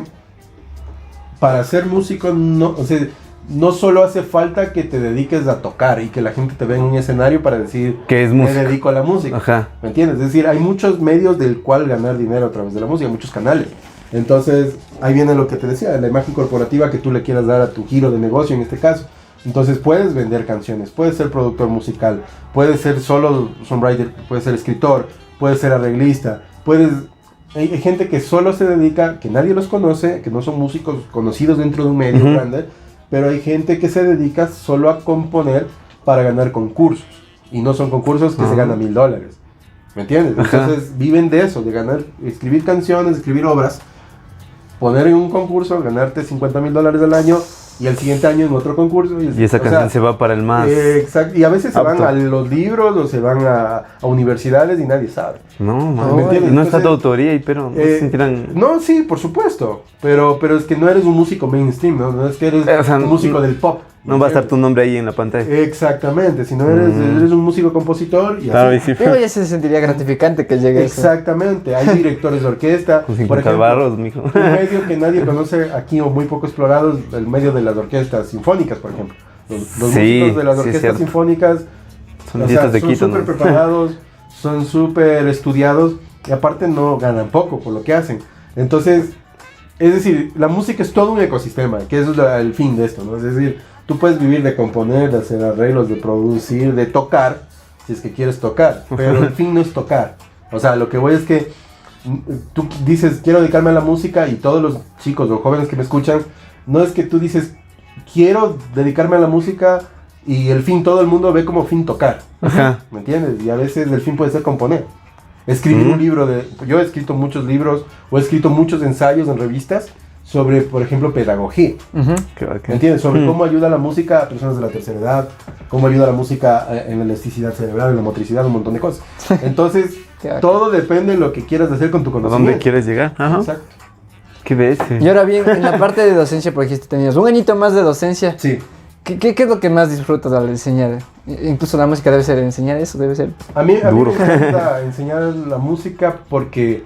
para ser músico no solo hace falta que te dediques a tocar y que la gente te vea en un escenario para decir Que es me música. dedico a la música. Ajá. ¿Me entiendes? Es decir, hay muchos medios del cual ganar dinero a través de la música, muchos canales. Entonces, ahí viene lo que te decía, la imagen corporativa que tú le quieras dar a tu giro de negocio en este caso. Entonces, puedes vender canciones, puedes ser productor musical, puedes ser solo songwriter, puedes ser escritor, puedes ser arreglista, hay gente que solo se dedica, que nadie los conoce, que no son músicos conocidos dentro de un medio Ujú. grande, pero hay gente que se dedica solo a componer para ganar concursos. Y no son concursos que se ganan $1,000. ¿Me entiendes? Ajá. Entonces viven de eso, de ganar, escribir canciones, escribir obras. poner en un concurso, ganarte $50,000 al año y el siguiente año en otro concurso. Y esa canción se va para el más. Exacto. Y a veces se apto. van a los libros o se van a universidades y nadie sabe. No, ¿Me man, entiendes? no está Entonces, tu autoría ahí, pero no se sentirán... No, sí, por supuesto. Pero es que no eres un músico mainstream, ¿no? No es que eres O sea, un músico del pop. No va a estar tu nombre ahí en la pantalla. Exactamente, si no eres un músico compositor y Claro, y así. sí, Pero ya se sentiría gratificante que llegue eso. Exactamente, hay directores de orquesta. con Por 50 ejemplo, barros, mijo. un medio que nadie conoce aquí o muy poco explorado es el medio de las orquestas sinfónicas, por ejemplo. Los Sí, músicos de las sí, es orquestas cierto. sinfónicas Son dietas de son Quito, súper ¿no? preparados, son súper estudiados y aparte no ganan poco por lo que hacen. Entonces, es decir, la música es todo un ecosistema, que eso es el fin de esto, ¿no? Es decir, tú puedes vivir de componer, de hacer arreglos, de producir, de tocar, si es que quieres tocar, pero el fin no es tocar. O sea, lo que voy es que tú dices, quiero dedicarme a la música y todos los chicos o jóvenes que me escuchan, no es que tú dices, quiero dedicarme a la música y el fin todo el mundo ve como fin tocar. Ajá. ¿Me entiendes? Y a veces el fin puede ser componer. Escribir un libro yo he escrito muchos libros o he escrito muchos ensayos en revistas sobre, por ejemplo, pedagogía. Ujú. Qué bacán. ¿Me entiendes? Sobre cómo ayuda la música a personas de la tercera edad, cómo ayuda la música en la elasticidad cerebral, en la motricidad, un montón de cosas. Entonces, Qué bacán. todo depende de lo que quieras hacer con tu ¿A conocimiento. dónde quieres llegar? Ajá. Exacto. ¿Qué ves? Y ahora bien, en la parte de docencia, por ejemplo, tenías un añito más de docencia. Sí. ¿Qué es lo que más disfrutas al enseñar? Incluso la música debe ser enseñar eso, debe ser. A mí Duro. me encanta enseñar la música porque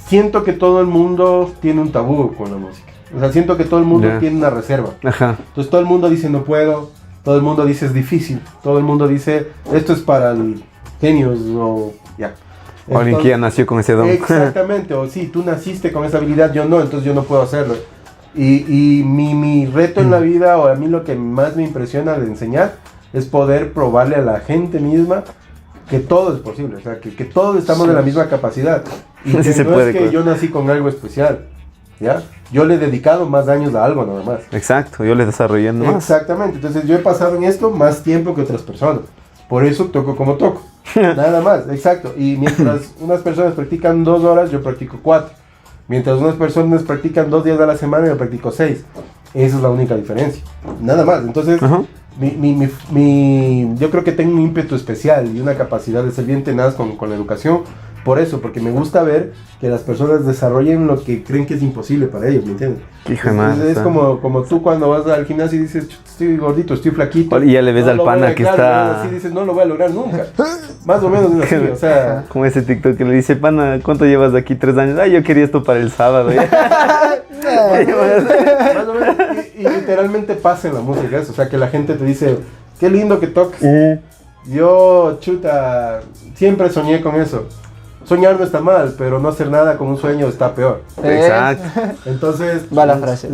siento que todo el mundo tiene un tabú con la música. O sea, siento que todo el mundo Ya. tiene una reserva. Ajá. Entonces todo el mundo dice no puedo, todo el mundo dice es difícil, todo el mundo dice esto es para el genios o ya. O alguien que ya nació con ese don. Exactamente, o sí, tú naciste con esa habilidad, yo no, entonces yo no puedo hacerlo. Y mi reto en la vida, o a mí lo que más me impresiona de enseñar, es poder probarle a la gente misma que todo es posible, o sea, que todos estamos de la misma capacidad. Y Sí que se no puede, es que claro. yo nací con algo especial, ¿ya? Yo le he dedicado más años a algo nada más. Exacto, yo le desarrollando más. Exactamente, entonces yo he pasado en esto más tiempo que otras personas. Por eso toco como toco. Nada más, exacto. Y mientras unas personas practican 2 horas, yo practico 4. Mientras unas personas practican 2 días a la semana, yo practico 6. Esa es la única diferencia. Nada más. Entonces, Ajá. yo creo que tengo un ímpetu especial y una capacidad de ser bien tenaz con la educación. Por eso, porque me gusta ver que las personas desarrollen lo que creen que es imposible para ellos, ¿me entiendes? Hija de madre, Es está. como tú cuando vas al gimnasio y dices, "Chuta, estoy gordito, estoy flaquito". Y ya le ves No al lo voy pana a- que claro, está- así dices, no lo voy a lograr nunca. Más o menos es así, o sea... Como ese TikTok que le dice, pana, ¿cuánto llevas de aquí? 3 años. Ay, yo quería esto para el sábado. Más o menos, y literalmente pasa en la música eso, o sea, que la gente te dice, qué lindo que toques. Yo, chuta, siempre soñé con eso. Soñar no está mal, pero no hacer nada con un sueño está peor. Exacto. Entonces, Va la frase.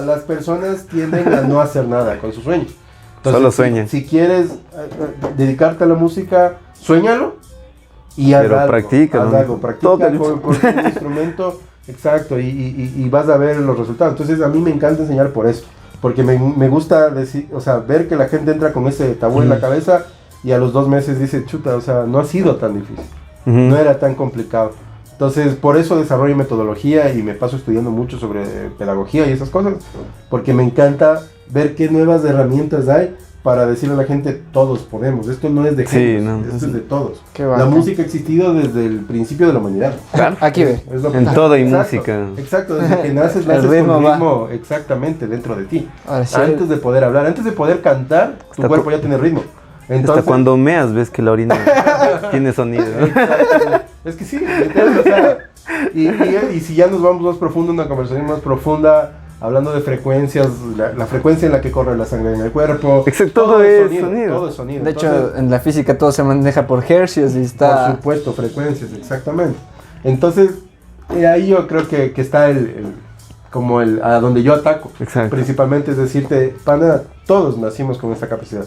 las personas tienden a no hacer nada con su sueño. Entonces, Solo sueñan. Si quieres dedicarte a la música, suéñalo y haz Pero algo. practica, Haz ¿no? algo, practica Tócalo. con un instrumento, exacto, y vas a ver los resultados. Entonces, a mí me encanta enseñar por eso, porque me gusta decir, o sea, ver que la gente entra con ese tabú en la cabeza y a los 2 meses dice, chuta, o sea, no ha sido tan difícil. No era tan complicado. Entonces, por eso desarrollo metodología y me paso estudiando mucho sobre pedagogía y esas cosas, porque me encanta ver qué nuevas herramientas hay para decirle a la gente, todos podemos. Esto no es de Sí, genios, no, esto sí. es de todos. Qué La bacán. música ha existido desde el principio de la humanidad. Aquí ve. Es lo que- En todo hay Exacto, música. Exacto, desde que naces, El naces ritmo con va. ritmo exactamente dentro de ti. Ahora sí. Antes de poder hablar, antes de poder cantar, tu Hasta cuerpo cu- ya tiene ritmo. Hasta Entonces, cuando meas ves que la orina tiene sonido. ¿no? exactamente. Es que sí, literal, o sea, y si ya nos vamos más profundo, una conversación más profunda, hablando de frecuencias, la frecuencia en la que corre la sangre en el cuerpo. Exacto, todo es sonido. Todo es sonido. De hecho, Entonces, en la física todo se maneja por hercios y por está. supuesto, frecuencias, exactamente. Entonces, ahí yo creo que está como a donde yo ataco. Exacto. Principalmente es decirte, pana, todos nacimos con esta capacidad.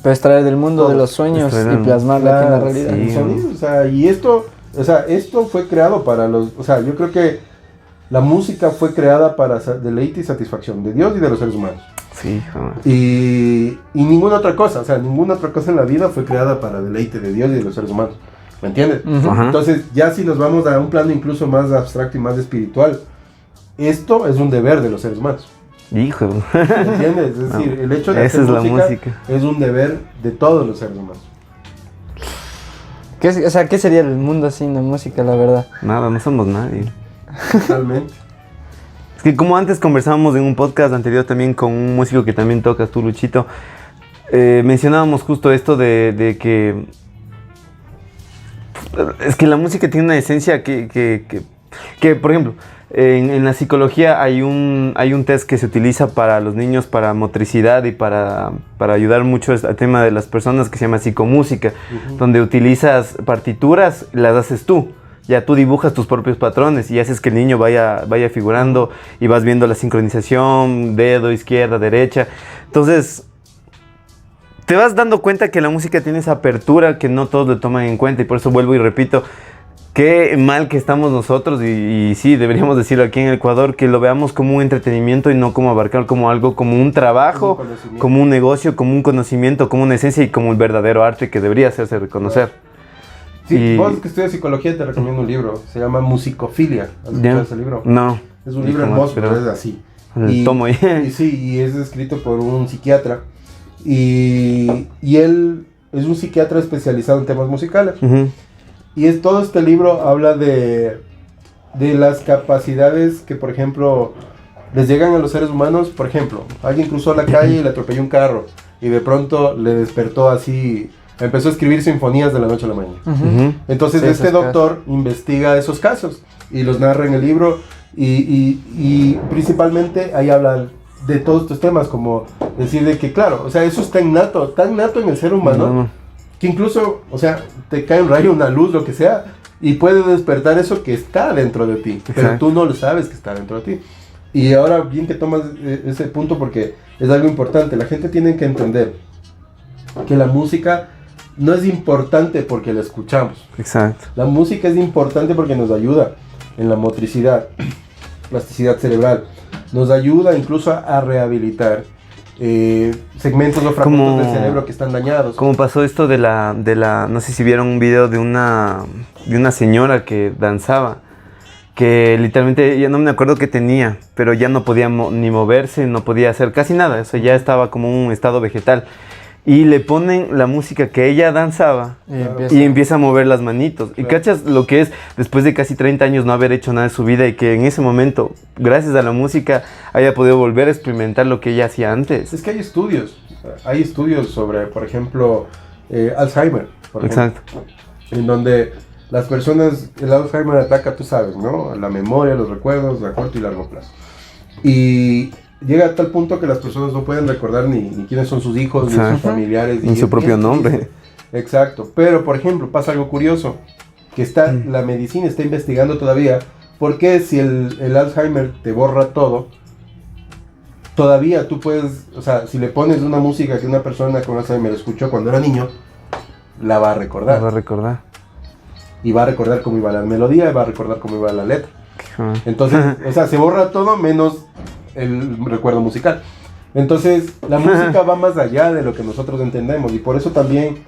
Para extraer del mundo de Todo. los sueños Extraer y el- plasmarlo aquí en la Claro, realidad. sí. el sonido, o sea, y esto fue creado para o sea, yo creo que la música fue creada para deleite y satisfacción de Dios y de los seres humanos. Sí, jamás. Y ninguna otra cosa, o sea, ninguna otra cosa en la vida fue creada para deleite de Dios y de los seres humanos. ¿Me entiendes? Ajá. Entonces, ya si nos vamos a un plano incluso más abstracto y más espiritual, esto es un deber de los seres humanos. Hijo. ¿Entiendes? Es decir, el hecho de Esa hacer es la música. es un deber de todos los seres humanos. O sea, ¿qué sería el mundo sin la música, la verdad? Nada, no somos nadie. Totalmente. Es que como antes conversábamos en un podcast anterior también con un músico que también tocas tú, Luchito, mencionábamos justo esto de que es que la música tiene una esencia que por ejemplo, en la psicología hay un test que se utiliza para los niños para motricidad y para ayudar mucho al tema de las personas que se llama psicomúsica, donde utilizas partituras, las haces tú. Ya tú dibujas tus propios patrones y haces que el niño vaya figurando y vas viendo la sincronización, dedo, izquierda, derecha. Entonces, te vas dando cuenta que la música tiene esa apertura que no todos le toman en cuenta y por eso vuelvo y repito, qué mal que estamos nosotros y sí, deberíamos decirlo aquí en el Ecuador, que lo veamos como un entretenimiento y no como abarcar como algo, como un trabajo, como un negocio, como un conocimiento, como una esencia y como el verdadero arte que debería hacerse reconocer. Sí, vos que estudias psicología te recomiendo un libro, se llama Musicofilia. ¿Has escuchado ese libro? No. Es un libro hermoso, pero es así. El tomo ahí. Y es escrito por un psiquiatra. Y él es un psiquiatra especializado en temas musicales. Y todo este libro habla de las capacidades que, por ejemplo, les llegan a los seres humanos. Por ejemplo, alguien cruzó la calle y le atropelló un carro. Y de pronto le despertó así... Empezó a escribir sinfonías de la noche a la mañana. Entonces Sí, este doctor investiga esos casos y los narra en el libro y principalmente ahí habla de todos estos temas, como decir de que claro, o sea, eso está tan nato en el ser humano, que incluso, o sea, te cae un rayo, una luz, lo que sea, y puede despertar eso que está dentro de ti, pero tú no lo sabes que está dentro de ti. Y ahora bien que tomas ese punto porque es algo importante, la gente tiene que entender que la música no es importante porque la escuchamos. Exacto. La música es importante porque nos ayuda en la motricidad, plasticidad cerebral. Nos ayuda incluso a rehabilitar segmentos o fragmentos del cerebro que están dañados. Como pasó esto de la, no sé si vieron un video de una señora que danzaba, que literalmente ya no me acuerdo qué tenía, pero ya no podía ni moverse, no podía hacer casi nada, eso ya estaba como un estado vegetal. Y le ponen la música que ella danzaba y empieza a mover las manitos. Y cachas lo que es después de casi 30 años no haber hecho nada de su vida y que en ese momento, gracias a la música, haya podido volver a experimentar lo que ella hacía antes. Es que hay estudios sobre, por ejemplo, Alzheimer, por ejemplo, en donde las personas, el Alzheimer ataca, tú sabes, ¿no? La memoria, los recuerdos a corto y largo plazo. Y llega a tal punto que las personas no pueden recordar ni quiénes son sus hijos, ni sus familiares. Ni su propio nombre. Exacto. Pero, por ejemplo, pasa algo curioso, que la medicina está investigando todavía, porque si el Alzheimer te borra todo, todavía tú puedes, o sea, si le pones una música que una persona con Alzheimer escuchó cuando era niño, la va a recordar. La va a recordar. Y va a recordar cómo iba la melodía, y va a recordar cómo iba la letra. Entonces, o sea, se borra todo menos el recuerdo musical. Entonces la música va más allá de lo que nosotros entendemos y por eso también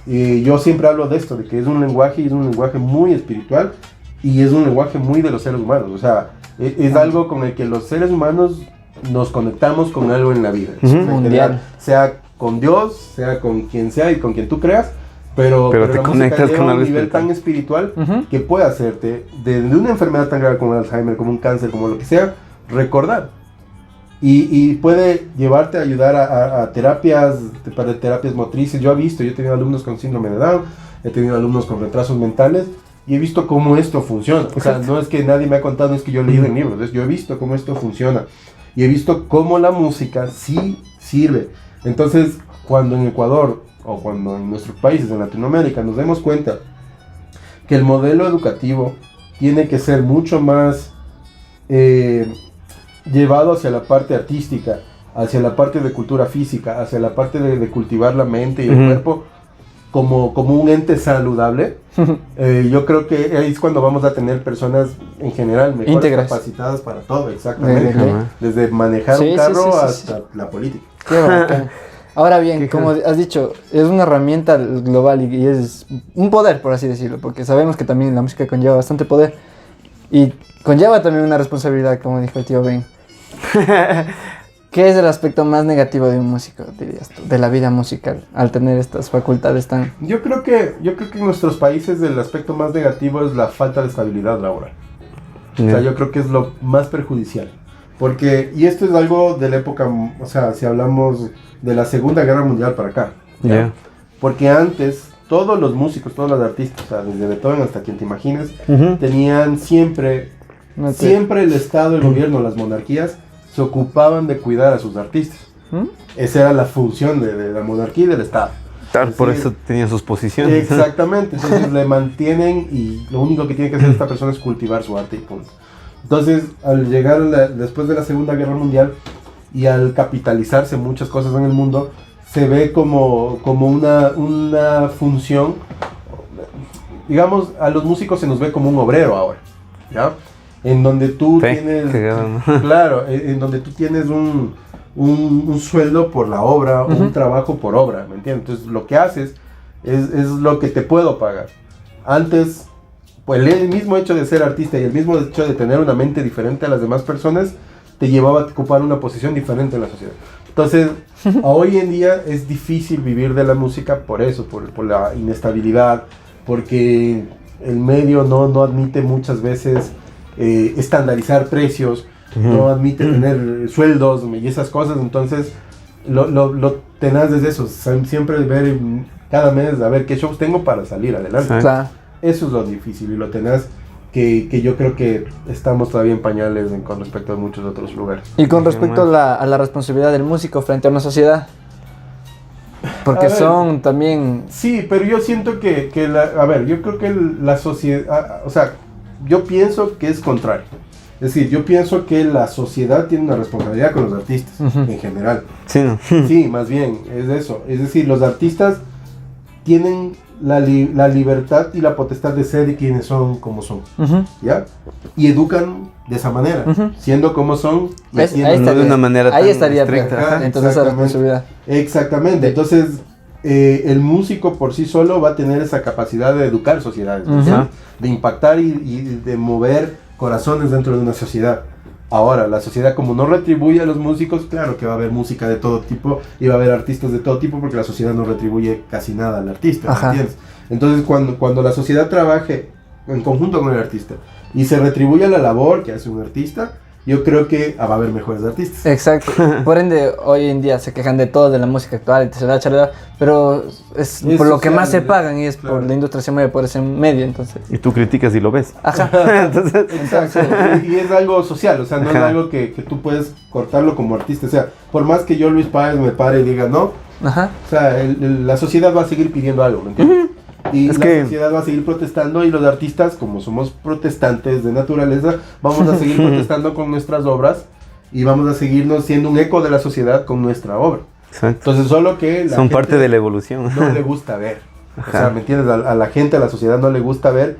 yo siempre hablo de esto, de que es un lenguaje y es un lenguaje muy espiritual y es un lenguaje muy de los seres humanos, o sea, es algo con el que los seres humanos nos conectamos con algo en la vida, mundial, sea con Dios, sea con quien sea y con quien tú creas, pero te la conectas música con llega a algo un nivel espiritual tan espiritual que puede hacerte de una enfermedad tan grave como el Alzheimer, como un cáncer, como lo que sea, recordar. Y puede llevarte a ayudar a terapias motrices. Yo he tenido alumnos con síndrome de Down, he tenido alumnos con retrasos mentales y he visto cómo esto funciona. O sea, no es que nadie me ha contado, no es que yo he leído en libros, yo he visto cómo esto funciona y he visto cómo la música sí sirve. Entonces, cuando en Ecuador o cuando en nuestros países, en Latinoamérica, nos demos cuenta que el modelo educativo tiene que ser mucho más llevado hacia la parte artística, hacia la parte de cultura física, hacia la parte de cultivar la mente y el cuerpo como un ente saludable, yo creo que ahí es cuando vamos a tener personas en general mejores íntegras, capacitadas para todo, exactamente, desde manejar un carro hasta la política. Qué bacán. Ahora bien, como has dicho, es una herramienta global y es un poder, por así decirlo, porque sabemos que también la música conlleva bastante poder y conlleva también una responsabilidad, como dijo el tío Ben. ¿Qué es el aspecto más negativo de un músico, dirías tú, de la vida musical, al tener estas facultades tan... Yo creo que en nuestros países el aspecto más negativo es la falta de estabilidad laboral. O sea, yo creo que es lo más perjudicial. Porque, y esto es algo de la época, o sea, si hablamos de la Segunda Guerra Mundial para acá. Yeah. Porque antes, todos los músicos, todos los artistas, o sea, desde Beethoven hasta quien te imagines, Ujú. tenían siempre el Estado, el gobierno, las monarquías, se ocupaban de cuidar a sus artistas. Esa era la función de la monarquía y del Estado. Tal, por decir, eso tenía sus posiciones. Exactamente, entonces le mantienen y lo único que tiene que hacer esta persona es cultivar su arte y punto. Entonces, al llegar después de la Segunda Guerra Mundial y al capitalizarse muchas cosas en el mundo, se ve como una función, digamos, a los músicos se nos ve como un obrero ahora, ¿ya? En donde tú tienes, claro, en donde tú tienes un sueldo por la obra, o un trabajo por obra, ¿me entiendes? Entonces, lo que haces es lo que te puedo pagar. Antes, pues el mismo hecho de ser artista y el mismo hecho de tener una mente diferente a las demás personas te llevaba a ocupar una posición diferente en la sociedad. Entonces, hoy en día es difícil vivir de la música por eso, por la inestabilidad, porque el medio no admite muchas veces estandarizar precios, no admite tener sueldos y esas cosas. Entonces, lo tenaz es eso, siempre ver cada mes a ver qué shows tengo para salir adelante. Claro. Eso es lo difícil y lo tenaz que yo creo que estamos todavía en pañales con respecto a muchos otros lugares. Y con respecto a la responsabilidad del músico frente a una sociedad, porque son también... Sí, pero yo siento que yo creo que la sociedad, o sea, yo pienso que es contrario. Es decir, yo pienso que la sociedad tiene una responsabilidad con los artistas, en general. Sí, ¿no? Sí, más bien, es eso. Es decir, los artistas tienen la libertad y la potestad de ser quienes son como son, ¿ya? Y educan de esa manera, siendo como son y haciéndolo de una manera ahí tan estaría estricta. perfecto. Entonces esa responsabilidad. Exactamente, entonces el músico por sí solo va a tener esa capacidad de educar sociedades, ¿no? De impactar y de mover corazones dentro de una sociedad. Ahora, la sociedad como no retribuye a los músicos, claro que va a haber música de todo tipo y va a haber artistas de todo tipo porque la sociedad no retribuye casi nada al artista, ¿me entiendes? Entonces, cuando la sociedad trabaje en conjunto con el artista y se retribuye la labor que hace un artista, yo creo que va a haber mejores artistas. Exacto. Por ende, hoy en día se quejan de todo de la música actual, pero es por social, lo que más se ¿no? pagan y es Claro. por la industria se mueve por ese medio, entonces. Y tú criticas y lo ves. Ajá. Entonces, Exacto. Y es algo social, o sea, no es algo que tú puedes cortarlo como artista. O sea, por más que yo, Luis Páez, me pare y diga no, Ajá. o sea, la sociedad va a seguir pidiendo algo, ¿me entiendes? Y Es la que- sociedad va a seguir protestando y los artistas, como somos protestantes de naturaleza, vamos a seguir protestando con nuestras obras y vamos a seguirnos siendo un eco de la sociedad con nuestra obra. exacto. Entonces, solo que la Son gente parte de la evolución. no le gusta ver. O Ajá. sea, ¿me entiendes? A la gente, a la sociedad no le gusta ver.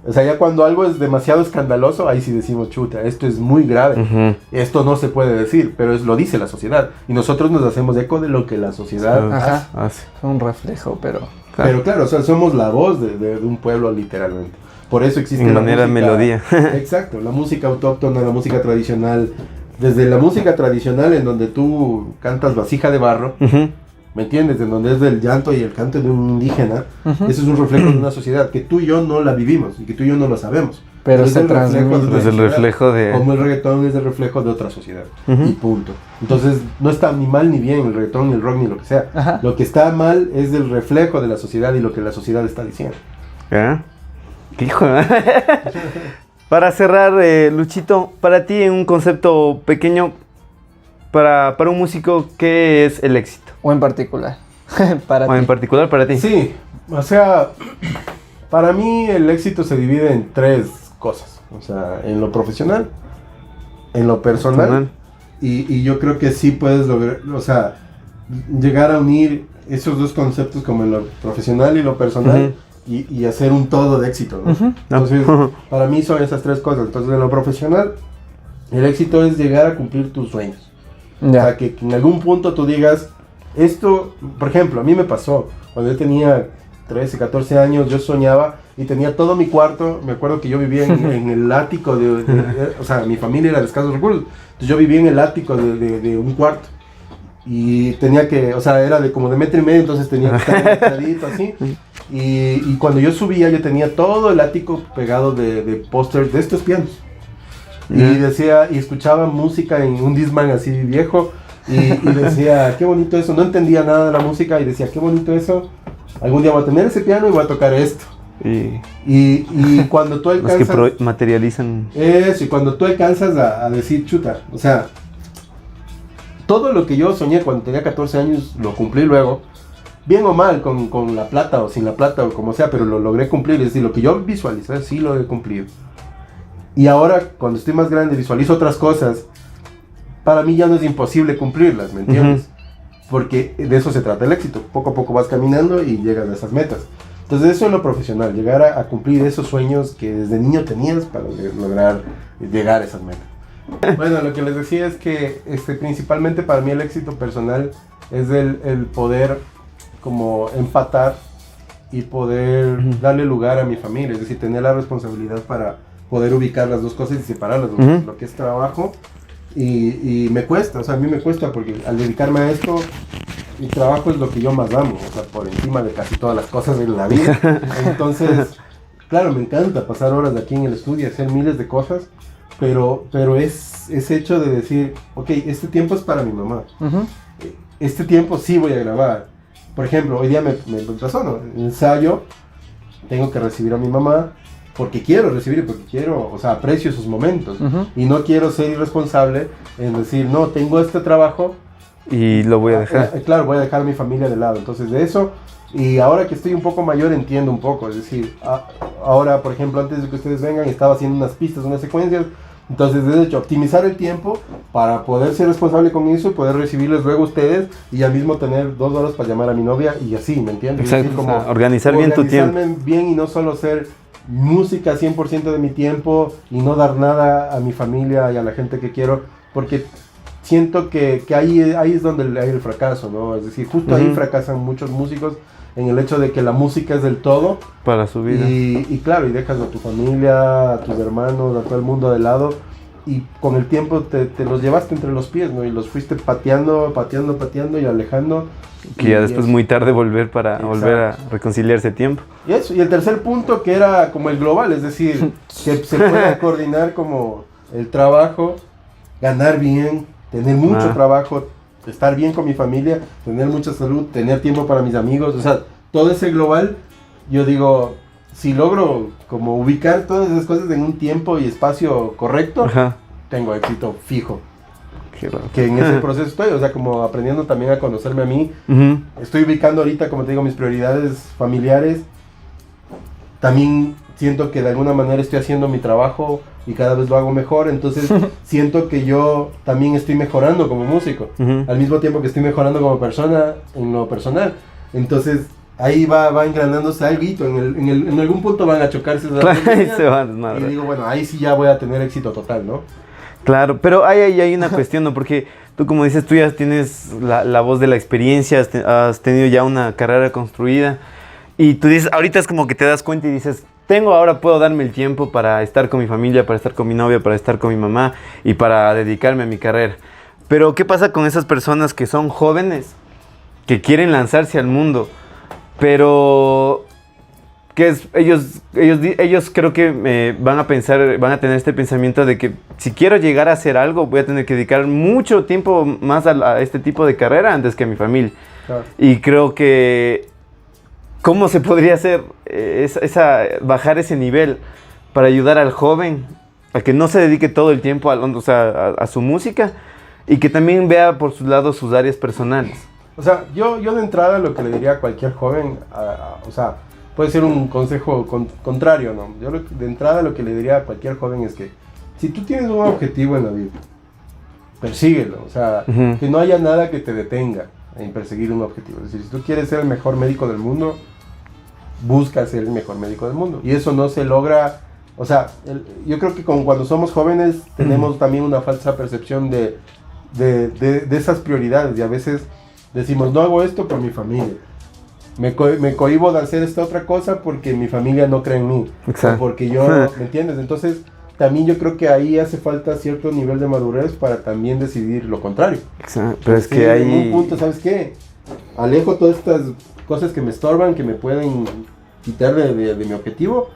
O sea, ya cuando algo es demasiado escandaloso, ahí sí decimos, chuta, esto es muy grave. Ujú. Esto no se puede decir, pero lo dice la sociedad. Y nosotros nos hacemos eco de lo que la sociedad hace. Ajá. Ah, sí. Es un reflejo, pero... Pero claro, o sea, somos la voz de un pueblo literalmente. Por eso existe En la manera música, melodía. Exacto, la música autóctona, la música tradicional. Desde la música tradicional en donde tú cantas vasija de barro, Ujú. ¿me entiendes? En donde es del llanto y el canto de un indígena. Ujú. Eso es un reflejo de una sociedad que tú y yo no la vivimos y que tú y yo no lo sabemos. Pero es se el reflejo de transmite. una Es el sociedad. reflejo de... Como el reggaetón es el reflejo de otra sociedad. Ujú. Y punto. Entonces, no está ni mal ni bien el reggaetón, ni el rock, ni lo que sea. Ajá. Lo que está mal es el reflejo de la sociedad y lo que la sociedad está diciendo. ¿Ah? ¿Qué hijo? Para cerrar, Luchito, para ti en un concepto pequeño, para un músico, ¿qué es el éxito? O en particular. Para O en ti. particular para ti. Sí, o sea, para mí el éxito se divide en tres cosas. O sea, en lo profesional, en lo personal. Y yo creo que sí puedes lograr, o sea, llegar a unir esos dos conceptos como en lo profesional y lo personal y hacer un todo de éxito, ¿no? Entonces, para mí son esas tres cosas. Entonces, en lo profesional, el éxito es llegar a cumplir tus sueños. O Ya. sea, que en algún punto tú digas, esto, por ejemplo, a mí me pasó, cuando yo tenía 13, 14 años, yo soñaba y tenía todo mi cuarto. Me acuerdo que yo vivía en el ático o sea, mi familia era de escasos recursos, entonces yo vivía en el ático de un cuarto. Y tenía que, o sea, era de como de 1.5 metros, entonces tenía que estar enganchadito así. Y cuando yo subía, yo tenía todo el ático pegado de pósters de estos pianos. Y decía, y escuchaba música en un Discman así viejo. Y decía, qué bonito eso. No entendía nada de la música y decía, qué bonito eso. Algún día voy a tener ese piano y voy a tocar esto. Y cuando tú alcanzas... Los que materializan... Eso, y cuando tú alcanzas a decir, chuta, o sea... Todo lo que yo soñé cuando tenía 14 años lo cumplí luego, bien o mal, con la plata o sin la plata o como sea, pero lo logré cumplir. Es decir, lo que yo visualicé, sí lo he cumplido. Y ahora, cuando estoy más grande, visualizo otras cosas, para mí ya no es imposible cumplirlas, ¿me entiendes? Porque de eso se trata el éxito. Poco a poco vas caminando y llegas a esas metas. Entonces eso es lo profesional, llegar a cumplir esos sueños que desde niño tenías para lograr llegar a esas metas. Bueno, lo que les decía es que principalmente para mí el éxito personal es el poder como empatar y poder darle lugar a mi familia, es decir, tener la responsabilidad para poder ubicar las dos cosas y separarlas, lo que es trabajo y me cuesta, o sea, a mí me cuesta porque al dedicarme a esto, mi trabajo es lo que yo más amo, o sea, por encima de casi todas las cosas en la vida. Entonces, claro, me encanta pasar horas de aquí en el estudio, hacer miles de cosas. Pero es hecho de decir, ok, este tiempo es para mi mamá. Este tiempo sí voy a grabar. Por ejemplo, hoy día me pasó, ¿no? Ensayo, tengo que recibir a mi mamá porque quiero recibir, porque quiero, o sea, aprecio sus momentos. Y no quiero ser irresponsable en decir, no, tengo este trabajo. Y lo voy a dejar. Claro, voy a dejar a mi familia de lado. Entonces, de eso... Y ahora que estoy un poco mayor entiendo un poco, es decir, ahora por ejemplo antes de que ustedes vengan estaba haciendo unas pistas, unas secuencias, entonces de hecho optimizar el tiempo para poder ser responsable con eso y poder recibirles luego a ustedes y al mismo tener 2 horas para llamar a mi novia y así, ¿me entiendes? Exacto, decir, como organizar bien tu tiempo. Bien y no solo ser música 100% de mi tiempo y no dar nada a mi familia y a la gente que quiero, porque siento que ahí es donde hay el fracaso, ¿no? Es decir, justo ahí fracasan muchos músicos en el hecho de que la música es del todo para su vida y claro, y dejas a tu familia, a tus hermanos, a todo el mundo de lado y con el tiempo te los llevaste entre los pies, ¿no? Y los fuiste pateando y alejando que ya después muy tarde volver a reconciliarse tiempo. Y eso, y el tercer punto que era como el global, es decir, que se pueda coordinar como el trabajo, ganar bien, tener mucho trabajo, estar bien con mi familia, tener mucha salud, tener tiempo para mis amigos, o sea, todo ese global, yo digo, si logro como ubicar todas esas cosas en un tiempo y espacio correcto, tengo éxito fijo. Que en ese proceso estoy, o sea, como aprendiendo también a conocerme a mí, estoy ubicando ahorita, como te digo, mis prioridades familiares, también siento que de alguna manera estoy haciendo mi trabajo y cada vez lo hago mejor, entonces siento que yo también estoy mejorando como músico, al mismo tiempo que estoy mejorando como persona en lo personal, entonces ahí va engranándose algo, en algún punto van a chocarse y digo, bueno, ahí sí ya voy a tener éxito total, ¿no? Claro, pero hay una cuestión, ¿no? Porque tú, como dices, tú ya tienes la voz de la experiencia, has tenido ya una carrera construida y tú dices, ahorita es como que te das cuenta y dices, ahora puedo darme el tiempo para estar con mi familia, para estar con mi novia, para estar con mi mamá y para dedicarme a mi carrera. Pero ¿qué pasa con esas personas que son jóvenes, que quieren lanzarse al mundo, pero ellos creo que van a tener este pensamiento de que si quiero llegar a hacer algo, voy a tener que dedicar mucho tiempo más a este tipo de carrera antes que a mi familia. Claro. Y creo que ¿cómo se podría hacer bajar ese nivel para ayudar al joven a que no se dedique todo el tiempo a su música y que también vea por su lado sus áreas personales? O sea, yo de entrada lo que le diría a cualquier joven, o sea, puede ser un consejo contrario, ¿no? Yo de entrada lo que le diría a cualquier joven es que si tú tienes un objetivo en la vida, persíguelo, o sea, que no haya nada que te detenga en perseguir un objetivo. Es decir, si tú quieres ser el mejor médico del mundo, busca ser el mejor médico del mundo. Y eso no se logra, o sea, yo creo que cuando somos jóvenes tenemos también una falsa percepción de esas prioridades y a veces Decimos, no hago esto por mi familia. Me cohíbo de hacer esta otra cosa porque mi familia no cree en mí. Exacto. O porque yo, ¿me entiendes? Entonces, también yo creo que ahí hace falta cierto nivel de madurez para también decidir lo contrario. Exacto. Pero es Porque que en un hay... punto, ¿sabes qué? Alejo todas estas cosas que me estorban, que me pueden quitar de mi objetivo.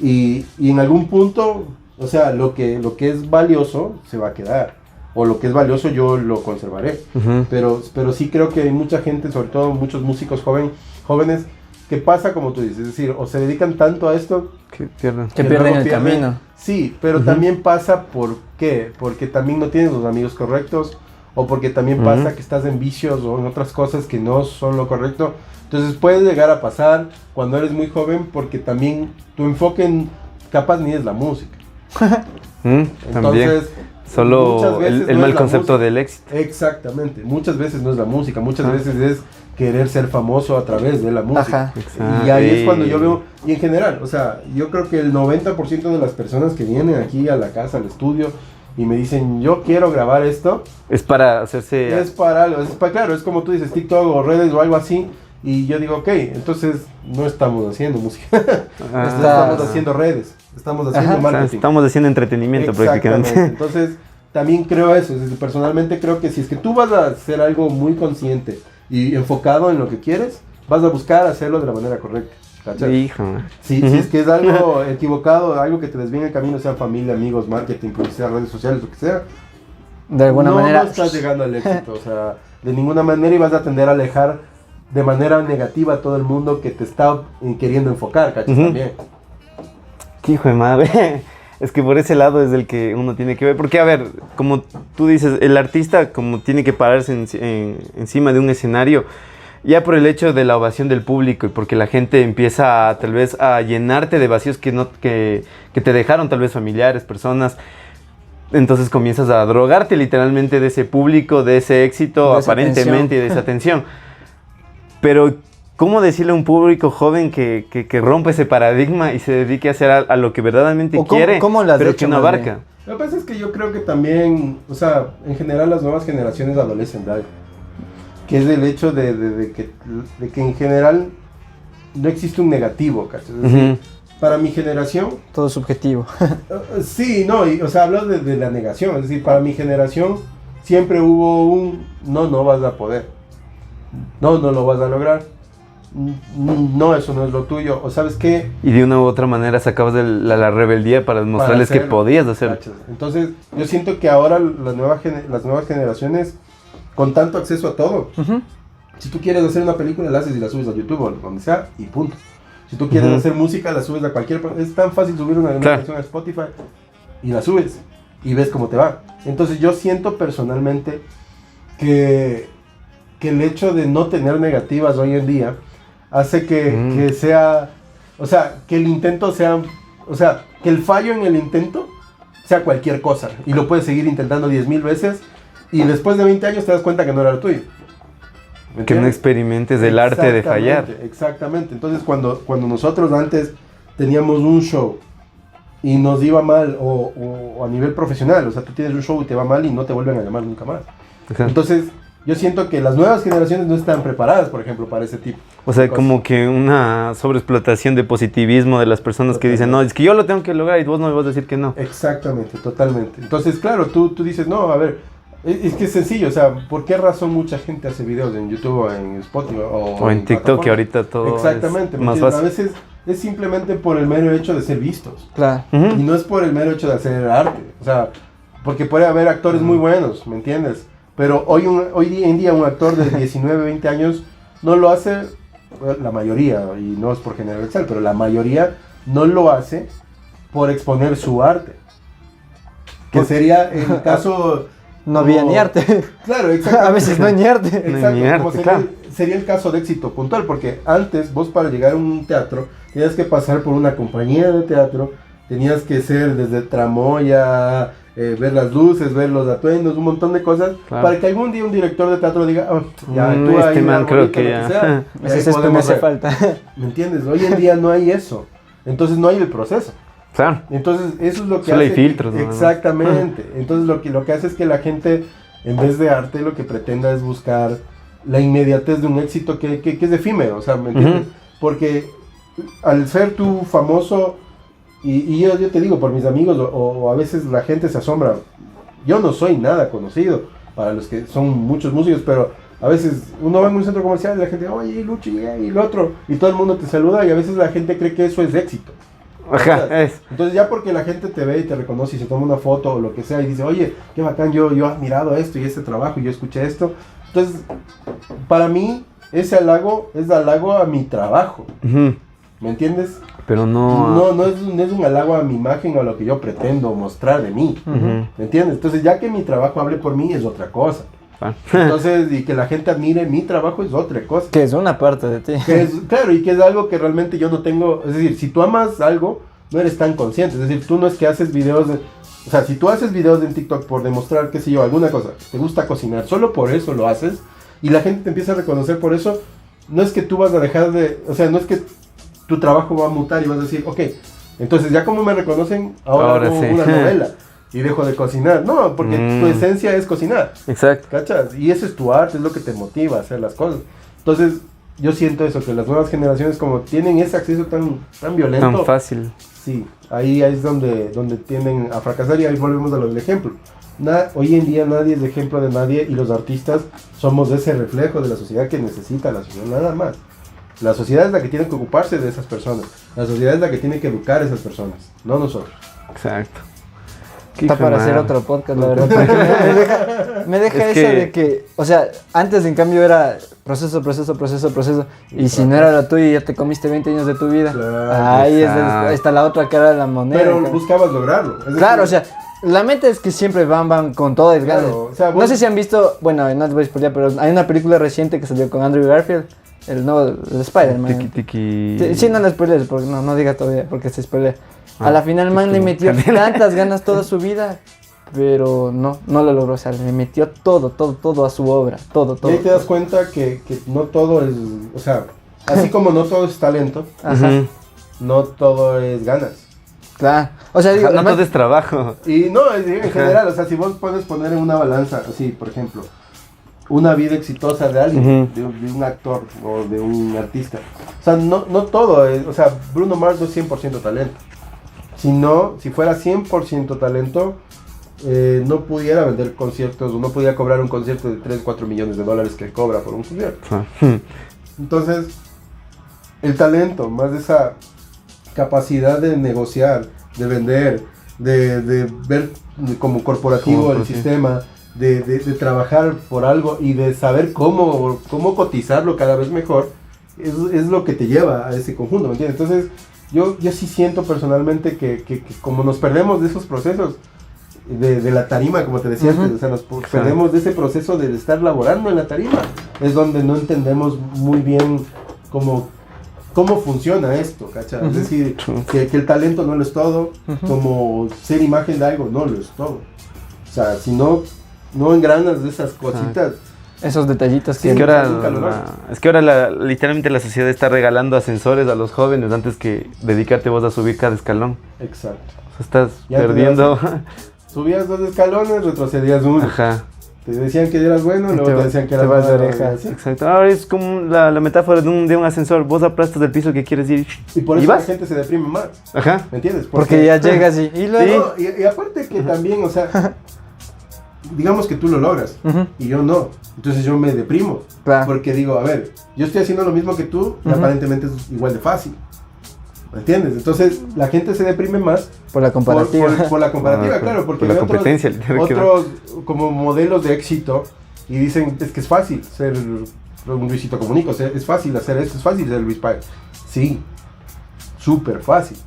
Y en algún punto, o sea, lo que es valioso se va a quedar. O lo que es valioso yo lo conservaré. Ujú. Pero sí creo que hay mucha gente, sobre todo muchos músicos jóvenes, que pasa como tú dices. Es decir, o se dedican tanto a esto Que pierden. Que luego pierden el camino. Sí, pero también pasa ¿por qué? Porque también no tienes los amigos correctos. O porque también pasa que estás en vicios o en otras cosas que no son lo correcto. Entonces puede llegar a pasar cuando eres muy joven porque también tu enfoque capaz ni es la música. También. Entonces, Solo muchas veces el no mal es la concepto música. del éxito. Exactamente, muchas veces no es la música, muchas veces es querer ser famoso a través de la música. Ajá. Exacto. Y ahí es cuando yo veo, y en general, o sea, yo creo que el 90% de las personas que vienen aquí a la casa, al estudio, y me dicen, yo quiero grabar esto, Es para hacerse... es para algo, claro, es como tú dices, TikTok o redes o algo así, y yo digo, ok, entonces no estamos haciendo música, estamos haciendo redes, estamos haciendo Ajá. marketing. Estamos haciendo entretenimiento prácticamente. Entonces, también creo eso. Es decir, personalmente creo que si es que tú vas a hacer algo muy consciente y enfocado en lo que quieres, vas a buscar hacerlo de la manera correcta. ¿Cachai? Hijo. Si es que es algo equivocado, algo que te desvíe el camino, sea familia, amigos, marketing, publicidad, redes sociales, lo que sea, De alguna manera. no estás llegando al éxito. O sea, de ninguna manera, y vas a tender a alejar de manera negativa a todo el mundo que te está queriendo enfocar, ¿cachai? También. Qué hijo de madre. Es que por ese lado es el que uno tiene que ver. Porque, a ver, como tú dices, el artista como tiene que pararse encima de un escenario, ya por el hecho de la ovación del público y porque la gente empieza tal vez a llenarte de vacíos que te dejaron tal vez familiares, personas. Entonces comienzas a drogarte literalmente de ese público, de ese éxito, De esa aparentemente, y de esa atención. Pero, ¿cómo decirle a un público joven que rompe ese paradigma y se dedique a hacer a lo que verdaderamente O cómo- quiere, cómo lo has pero hecho que no más abarca? bien? Lo que pasa es que yo creo que también, o sea, en general las nuevas generaciones adolecen de algo. Que es el hecho de que en general no existe un negativo, ¿cachai? Es decir, Ujú. para mi generación, Todo subjetivo. sí, no, o sea, hablo de la negación. Es decir, para mi generación siempre hubo un no vas a poder. No lo vas a lograr. No, eso no es lo tuyo. O sabes qué, Y de una u otra manera sacabas de la rebeldía para mostrarles que hacerlo. podías hacerlo. ¿cachas? Entonces, yo siento que ahora las nuevas generaciones, con tanto acceso a todo, Ujú. si tú quieres hacer una película, la haces y la subes a YouTube o donde sea, y punto. Si tú quieres hacer música, la subes a cualquier... Es tan fácil subir una Claro. canción a Spotify y la subes y ves cómo te va. Entonces yo siento personalmente que el hecho de no tener negativas hoy en día hace que sea... O sea, que el intento sea... O sea, que el fallo en el intento sea cualquier cosa. Y lo puedes seguir intentando 10,000 veces y después de 20 años te das cuenta que no era lo tuyo. ¿Me Que no entiendes? experimentes el arte de fallar. Exactamente. Entonces, cuando nosotros antes teníamos un show y nos iba mal, o a nivel profesional, o sea, tú tienes un show y te va mal y no te vuelven a llamar nunca más. Ajá. Entonces, yo siento que las nuevas generaciones no están preparadas, por ejemplo, para ese tipo. O sea, de cosas. como que una sobreexplotación de positivismo de las personas que dicen, no, es que yo lo tengo que lograr y vos no me vas a decir que no. Exactamente, totalmente. Entonces, claro, tú dices, no, a ver, es que es sencillo, o sea, ¿por qué razón mucha gente hace videos en YouTube o en Spotify O en TikTok, que ahorita todo Exactamente, es ¿me más entiendes? A fácil. veces es simplemente por el mero hecho de ser vistos. Claro. Y Ujú. no es por el mero hecho de hacer arte. O sea, porque puede haber actores muy buenos, ¿me entiendes? Pero hoy en día un actor de 19, 20 años no lo hace, bueno, la mayoría, y no es por generalizar, pero la mayoría no lo hace por exponer su arte. Que sería el caso... No había ni arte. Claro, exactamente. A veces no hay ni arte. Exacto, ni arte, como sería, claro. sería el caso de éxito puntual, porque antes vos para llegar a un teatro tenías que pasar por una compañía de teatro, tenías que ser desde tramoya, ver las luces, ver los atuendos, un montón de cosas, Claro. para que algún día un director de teatro diga, "Oh, ya, tú Este ahí, man una creo arbolito, que lo ya". sea, y ahí Ese césped me podemos hace ver". falta. ¿Me entiendes? Hoy en día no hay eso, entonces no hay el proceso. Claro. Entonces, eso es lo que Solo hay hace filtros, que, ¿no? exactamente. Entonces, lo que hace es que la gente, en vez de arte, lo que pretenda es buscar la inmediatez de un éxito que es efímero, o sea, ¿me entiendes? Porque al ser tú famoso, y yo te digo, por mis amigos, o a veces la gente se asombra, yo no soy nada conocido, para los que son muchos músicos, pero a veces uno va en un centro comercial y la gente, oye, Luchi, y lo otro, y todo el mundo te saluda, y a veces la gente cree que eso es éxito. Ajá, es. Entonces ya porque la gente te ve y te reconoce y se toma una foto o lo que sea y dice, oye, qué bacán, yo he admirado esto y este trabajo y yo escuché esto. Entonces, para mí, ese halago es halago a mi trabajo. Ujú. ¿Me entiendes? Pero no... No es un halago a mi imagen o a lo que yo pretendo mostrar de mí. Ujú. ¿Me entiendes? Entonces, ya que mi trabajo hable por mí es otra cosa. Ah. Entonces, y que la gente admire mi trabajo es otra cosa. Que es una parte de ti. Claro, y que es algo que realmente yo no tengo. Es decir, si tú amas algo, no eres tan consciente. Es decir, tú no es que haces videos de... O sea, si tú haces videos en TikTok por demostrar, qué sé yo, alguna cosa, te gusta cocinar, solo por eso lo haces, y la gente te empieza a reconocer por eso, no es que tú vas a dejar de... O sea, no es que tu trabajo va a mutar y vas a decir, ok, entonces ya como me reconocen, ahora hago sí. una novela y dejo de cocinar. No, porque tu esencia es cocinar. Exacto. ¿Cachas? Y ese es tu arte, es lo que te motiva a hacer las cosas. Entonces, yo siento eso, que las nuevas generaciones como tienen ese acceso tan violento. Tan fácil. Sí, ahí es donde tienden a fracasar y ahí volvemos a lo del ejemplo. Hoy en día nadie es ejemplo de nadie y los artistas somos ese reflejo de la sociedad que necesita la sociedad, nada más. La sociedad es la que tiene que ocuparse de esas personas. La sociedad es la que tiene que educar a esas personas, no nosotros. Exacto. Está para hacer otro podcast, la verdad. Porque me deja Es eso que- de que, o sea, antes en cambio era proceso. Y si no era lo tuyo, ya te comiste 20 años de tu vida. Claro, Ahí exacto. está la otra cara de la moneda. Pero cara. buscabas lograrlo. Es decir, Claro, o sea, la meta es que siempre van con todo el ganas. Claro, o sea, No vos- sé si han visto, bueno, no les voy a spoilear, pero hay una película reciente que salió con Andrew Garfield, el nuevo el Spider-Man. Tiki tiki. Sí, no lo spoilees, porque no diga todavía, porque se spoilea. A la final, es man, le como- metió tantas ganas toda su vida, pero no lo logró. O sea, le metió todo a su obra, todo. Y ahí te das cuenta que no todo es, o sea, así como no todo es talento, Ajá, Ujú. no todo es ganas. claro. O sea, digo, No además- todo es trabajo. Y no, en general, o sea, si vos puedes poner en una balanza, así, por ejemplo, una vida exitosa de alguien, Ujú. de un actor o de un artista. O sea, no todo es, o sea, Bruno Mars no es 100% talento. Si fuera 100% talento, no pudiera vender conciertos o no pudiera cobrar un concierto de 3, 4 millones de dólares que cobra por un concierto. Entonces, el talento, más de esa capacidad de negociar, de vender, de ver como corporativo Como el corporativo. sistema, de trabajar por algo y de saber cómo cotizarlo cada vez mejor, es lo que te lleva a ese conjunto, ¿me entiendes? Entonces, yo sí siento personalmente que como nos perdemos de esos procesos, de la tarima, como te decía Ujú. antes, o sea, perdemos de ese proceso de estar laborando en la tarima, es donde no entendemos muy bien cómo funciona esto, ¿cachai? Es decir, que el talento no lo es todo, como ser imagen de algo no lo es todo. O sea, si no engranas de esas cositas, esos detallitos Sí, Es que... que ahora, nunca lo literalmente la sociedad está regalando ascensores a los jóvenes antes que dedicarte vos a subir cada escalón. exacto. O sea, estás Ya te perdiendo. Subías 2 escalones, retrocedías 1. Ajá. Te decían que eras bueno, Y luego te te decían que te eras vas de malo, oreja. y así. Exacto. Ahora es como la metáfora de un ascensor. Vos aplastas del piso que quieres ir. Y por ¿Y eso la vas? gente se deprime más, Ajá. ¿me entiendes? Porque ya llegas y luego... No, y aparte que también, o sea, digamos que tú lo logras Ujú. y yo no, entonces yo me deprimo, Claro. porque digo, a ver, yo estoy haciendo lo mismo que tú y Ujú. aparentemente es igual de fácil, ¿me entiendes? Entonces la gente se deprime más Por la comparativa. por la comparativa, Ah, claro, porque por la hay competencia, le tiene que dar. otros como modelos de éxito y dicen, es que es fácil ser un Luisito Comunica, o sea, es fácil hacer esto, es fácil ser Luis Páez. Sí, súper fácil.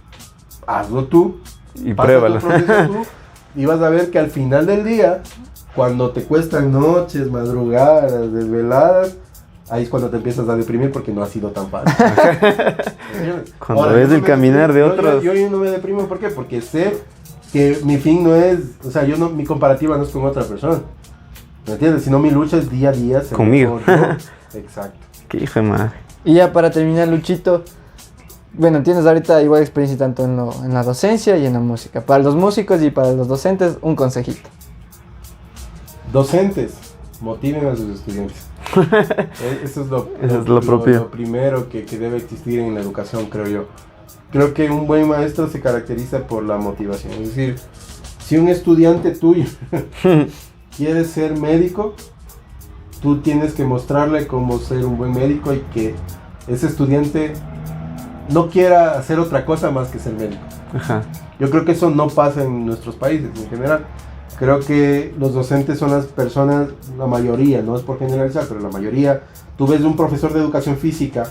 Hazlo tú, Y pasa pruébalo. tu proceso tú, y vas a ver que al final del día, cuando te cuestan noches, madrugadas, desveladas, ahí es cuando te empiezas a deprimir porque no ha sido tan fácil. ¿Entiendes? Cuando Ahora, ves yo no el me caminar de deprimo, otros. Yo no me deprimo, ¿por qué? Porque sé que mi fin no es, o sea, mi comparativa no es con otra persona. ¿Me entiendes? Sino mi lucha es día a día. ser Conmigo. mejor yo. Exacto. Qué hijo de madre. Y ya para terminar, Luchito, bueno, tienes ahorita igual experiencia tanto en la docencia y en la música. Para los músicos y para los docentes, un consejito. Docentes. motiven a sus estudiantes. Eso es propio. lo primero que debe existir en la educación, creo yo. Creo que un buen maestro se caracteriza por la motivación. Es decir, si un estudiante tuyo quiere ser médico, tú tienes que mostrarle cómo ser un buen médico y que ese estudiante no quiera hacer otra cosa más que ser médico. Ajá. Yo creo que eso no pasa en nuestros países en general. Creo que los docentes son las personas, la mayoría, no es por generalizar, pero la mayoría, tú ves un profesor de educación física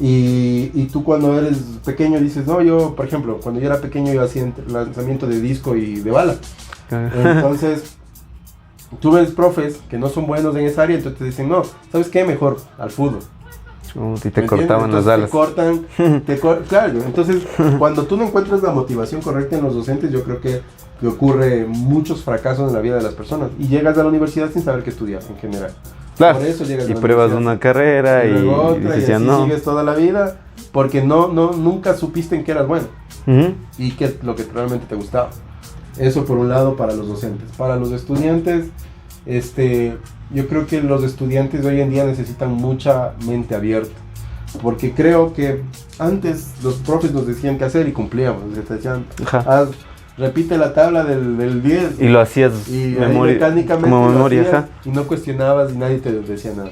y tú cuando eres pequeño dices, no, yo, por ejemplo, cuando yo era pequeño yo hacía lanzamiento de disco y de bala. Entonces, tú ves profes que no son buenos en esa área, entonces te dicen, no, ¿sabes qué? Mejor al fútbol. Y te cortaban las alas. Claro, entonces cuando tú no encuentras la motivación correcta en los docentes, yo creo que ocurre muchos fracasos en la vida de las personas y llegas a la universidad sin saber qué estudiar en general. Claro, Por eso llegas a y la pruebas universidad. una carrera y luego otra, dices y ya así no. sigues toda la vida porque nunca supiste en qué eras bueno Ujú. y qué es lo que realmente te gustaba. Eso por un lado para los docentes. Para los estudiantes, yo creo que los estudiantes hoy en día necesitan mucha mente abierta. Porque creo que antes los profes nos decían qué hacer y cumplíamos. Te decían, Ajá. repite la tabla del 10. Y lo hacías Y ahí mecánicamente como lo memoria, hacías ajá. y no cuestionabas y nadie te decía nada.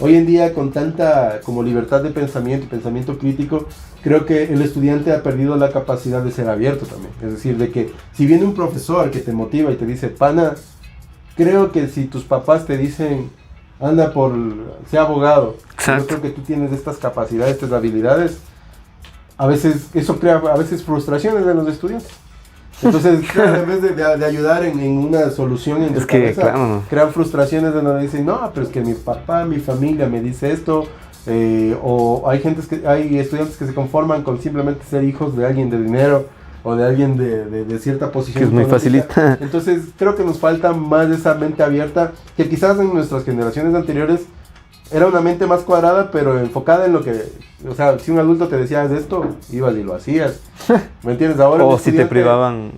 Hoy en día, con tanta como libertad de pensamiento y pensamiento crítico, creo que el estudiante ha perdido la capacidad de ser abierto también. Es decir, de que si viene un profesor que te motiva y te dice, pana, creo que si tus papás te dicen, anda sea abogado, Exacto. yo creo que tú tienes estas capacidades, estas habilidades, a veces eso crea frustraciones en los estudiantes. Entonces, claro, en vez de ayudar en una solución en su cabeza, claro, crean frustraciones donde dicen, no, pero es que mi papá, mi familia me dice esto, o hay estudiantes que se conforman con simplemente ser hijos de alguien de dinero o de alguien de cierta posición. Que es muy económica. facilita. Entonces, creo que nos falta más de esa mente abierta, que quizás en nuestras generaciones anteriores era una mente más cuadrada, pero enfocada en lo que, o sea, si un adulto te decía de esto, ibas y lo hacías. ¿Me entiendes? Ahora O si te privaban.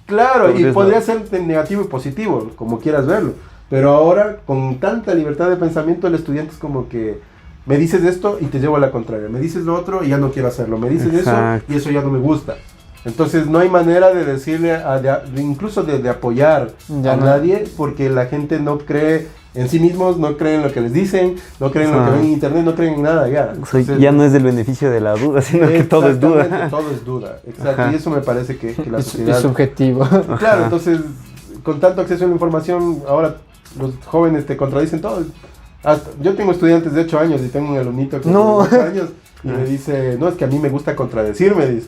Claro, y Entonces, podría ser negativo y positivo, como quieras verlo. Pero ahora, con tanta libertad de pensamiento, el estudiante es como que me dices esto y te llevo a la contraria. Me dices lo otro y ya no quiero hacerlo. Me dices Exacto. eso y eso ya no me gusta. Entonces no hay manera de decirle, incluso de apoyar Ya a no. nadie, porque la gente no cree en sí mismos, no creen en lo que les dicen, no creen en lo que ven en internet, no creen en nada ya. Entonces, Ya no es del beneficio de la duda, sino que todo es duda. exactamente, todo es duda, exacto. Ajá. Y eso me parece que la Es sociedad... subjetivo. Claro, entonces, con tanto acceso a la información, ahora los jóvenes te contradicen todo. Yo tengo estudiantes de 8 años y tengo un alumnito que No. de 8 años y me dice, no, es que a mí me gusta contradecirme, dice.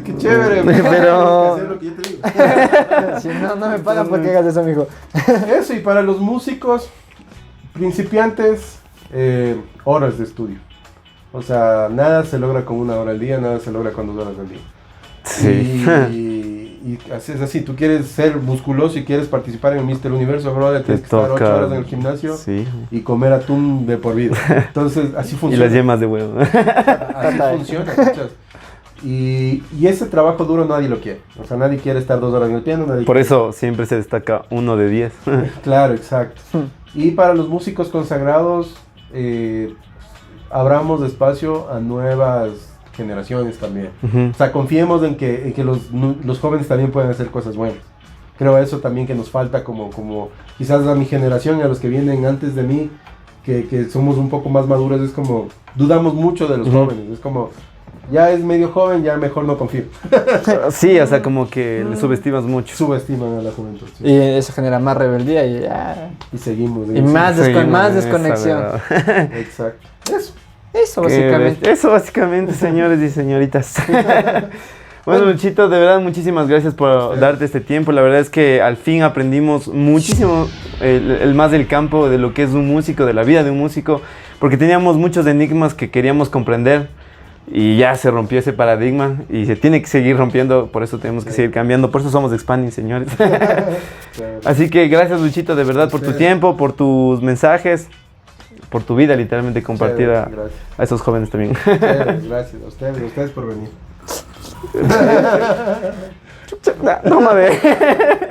Qué chévere, Pero- tienes que hacer lo que yo te digo. Si no me pagan porque hagas eso, amigo. Eso, y para los músicos principiantes, horas de estudio. O sea, nada se logra con 1 hora al día, nada se logra con 2 horas al día. Sí. Y así es así, tú quieres ser musculoso y quieres participar en el Mr. Universo, brother, tienes que estar 8 horas en el gimnasio Sí. y comer atún de por vida. Entonces, así Y funciona. las yemas de huevo. Así funciona, ¿cachas? Y ese trabajo duro nadie lo quiere. O sea, nadie quiere estar 2 horas en el piano. Nadie Por quiere- eso siempre se destaca 1 de 10. Claro, exacto. Y para los músicos consagrados, abramos espacio a nuevas generaciones también. Ujú. O sea, confiemos en que los jóvenes también pueden hacer cosas buenas. Creo eso también que nos falta como quizás a mi generación y a los que vienen antes de mí, que somos un poco más maduros, es como, dudamos mucho de los Ujú. jóvenes. Es como, ya es medio joven, ya mejor no confío. Sí, o sea, como que le subestimas mucho. Subestiman a la juventud. Sí. Y eso genera más rebeldía y ya. Y seguimos. Y más, Sí, más no, esa desconexión. verdad. Exacto. Eso. Eso básicamente. Eso básicamente, señores y señoritas. Bueno, Luchito, de verdad, muchísimas gracias por darte este tiempo. La verdad es que al fin aprendimos muchísimo el más del campo, de lo que es un músico, de la vida de un músico, porque teníamos muchos enigmas que queríamos comprender y ya se rompió ese paradigma y se tiene que seguir rompiendo, por eso tenemos que seguir cambiando, por eso somos Expanding, señores. Claro. Así que gracias, Luchito, de verdad, por tu Ustedes. tiempo, por tus mensajes, por tu vida, literalmente compartida Gracias. a esos jóvenes también. Gracias a ustedes por venir. No me ve.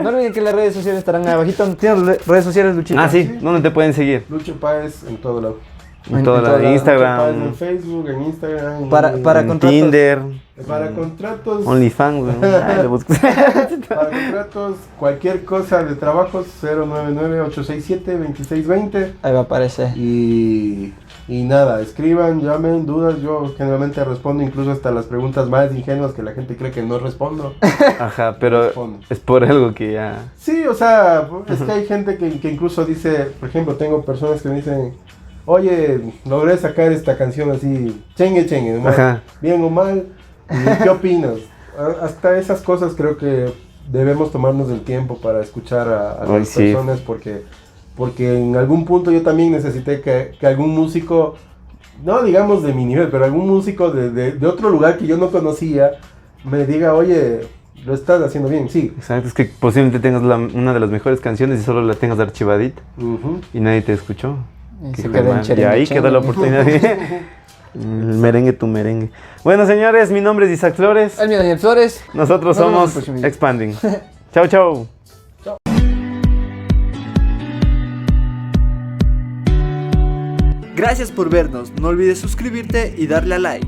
No olviden que las redes sociales estarán abajito. ¿Tienes redes sociales, Luchito? Ah, sí, ¿dónde te pueden seguir? Lucho Páez en todo lado. En toda todo la lado. Lucho Páez Instagram, en Facebook, en Instagram. Para en contratos. Tinder, Para contratos. OnlyFans, güey. Ay, le busco. Para contratos, cualquier cosa de trabajos, 099-867-2620. Ahí va a aparecer. Y nada, escriban, llamen, dudas. Yo generalmente respondo incluso hasta las preguntas más ingenuas que la gente cree que no respondo. Ajá, pero Respondo. es por algo que ya... Sí, o sea, es que hay gente que incluso dice, por ejemplo, tengo personas que me dicen, oye, logré sacar esta canción así, chengue, mal, Ajá. bien o mal, ¿y qué opinas? Hasta esas cosas creo que debemos tomarnos el tiempo para escuchar a Ay, las sí. personas porque en algún punto yo también necesité que algún músico, no digamos de mi nivel, pero algún músico de otro lugar que yo no conocía me diga, oye, lo estás haciendo bien, sí. Exacto, es que posiblemente tengas una de las mejores canciones y solo la tengas archivadita Ujú. y nadie te escuchó. Y Qué se hijo de quedó en madre. Y ahí cherengue, quedó la cherengue. oportunidad. El merengue, tu merengue. Bueno, señores, mi nombre es Isaac Flores. El mío, Daniel Flores. Nosotros Nos vemos en el somos próximo video. Expanding. Chau, chau. Gracias por vernos, no olvides suscribirte y darle a like.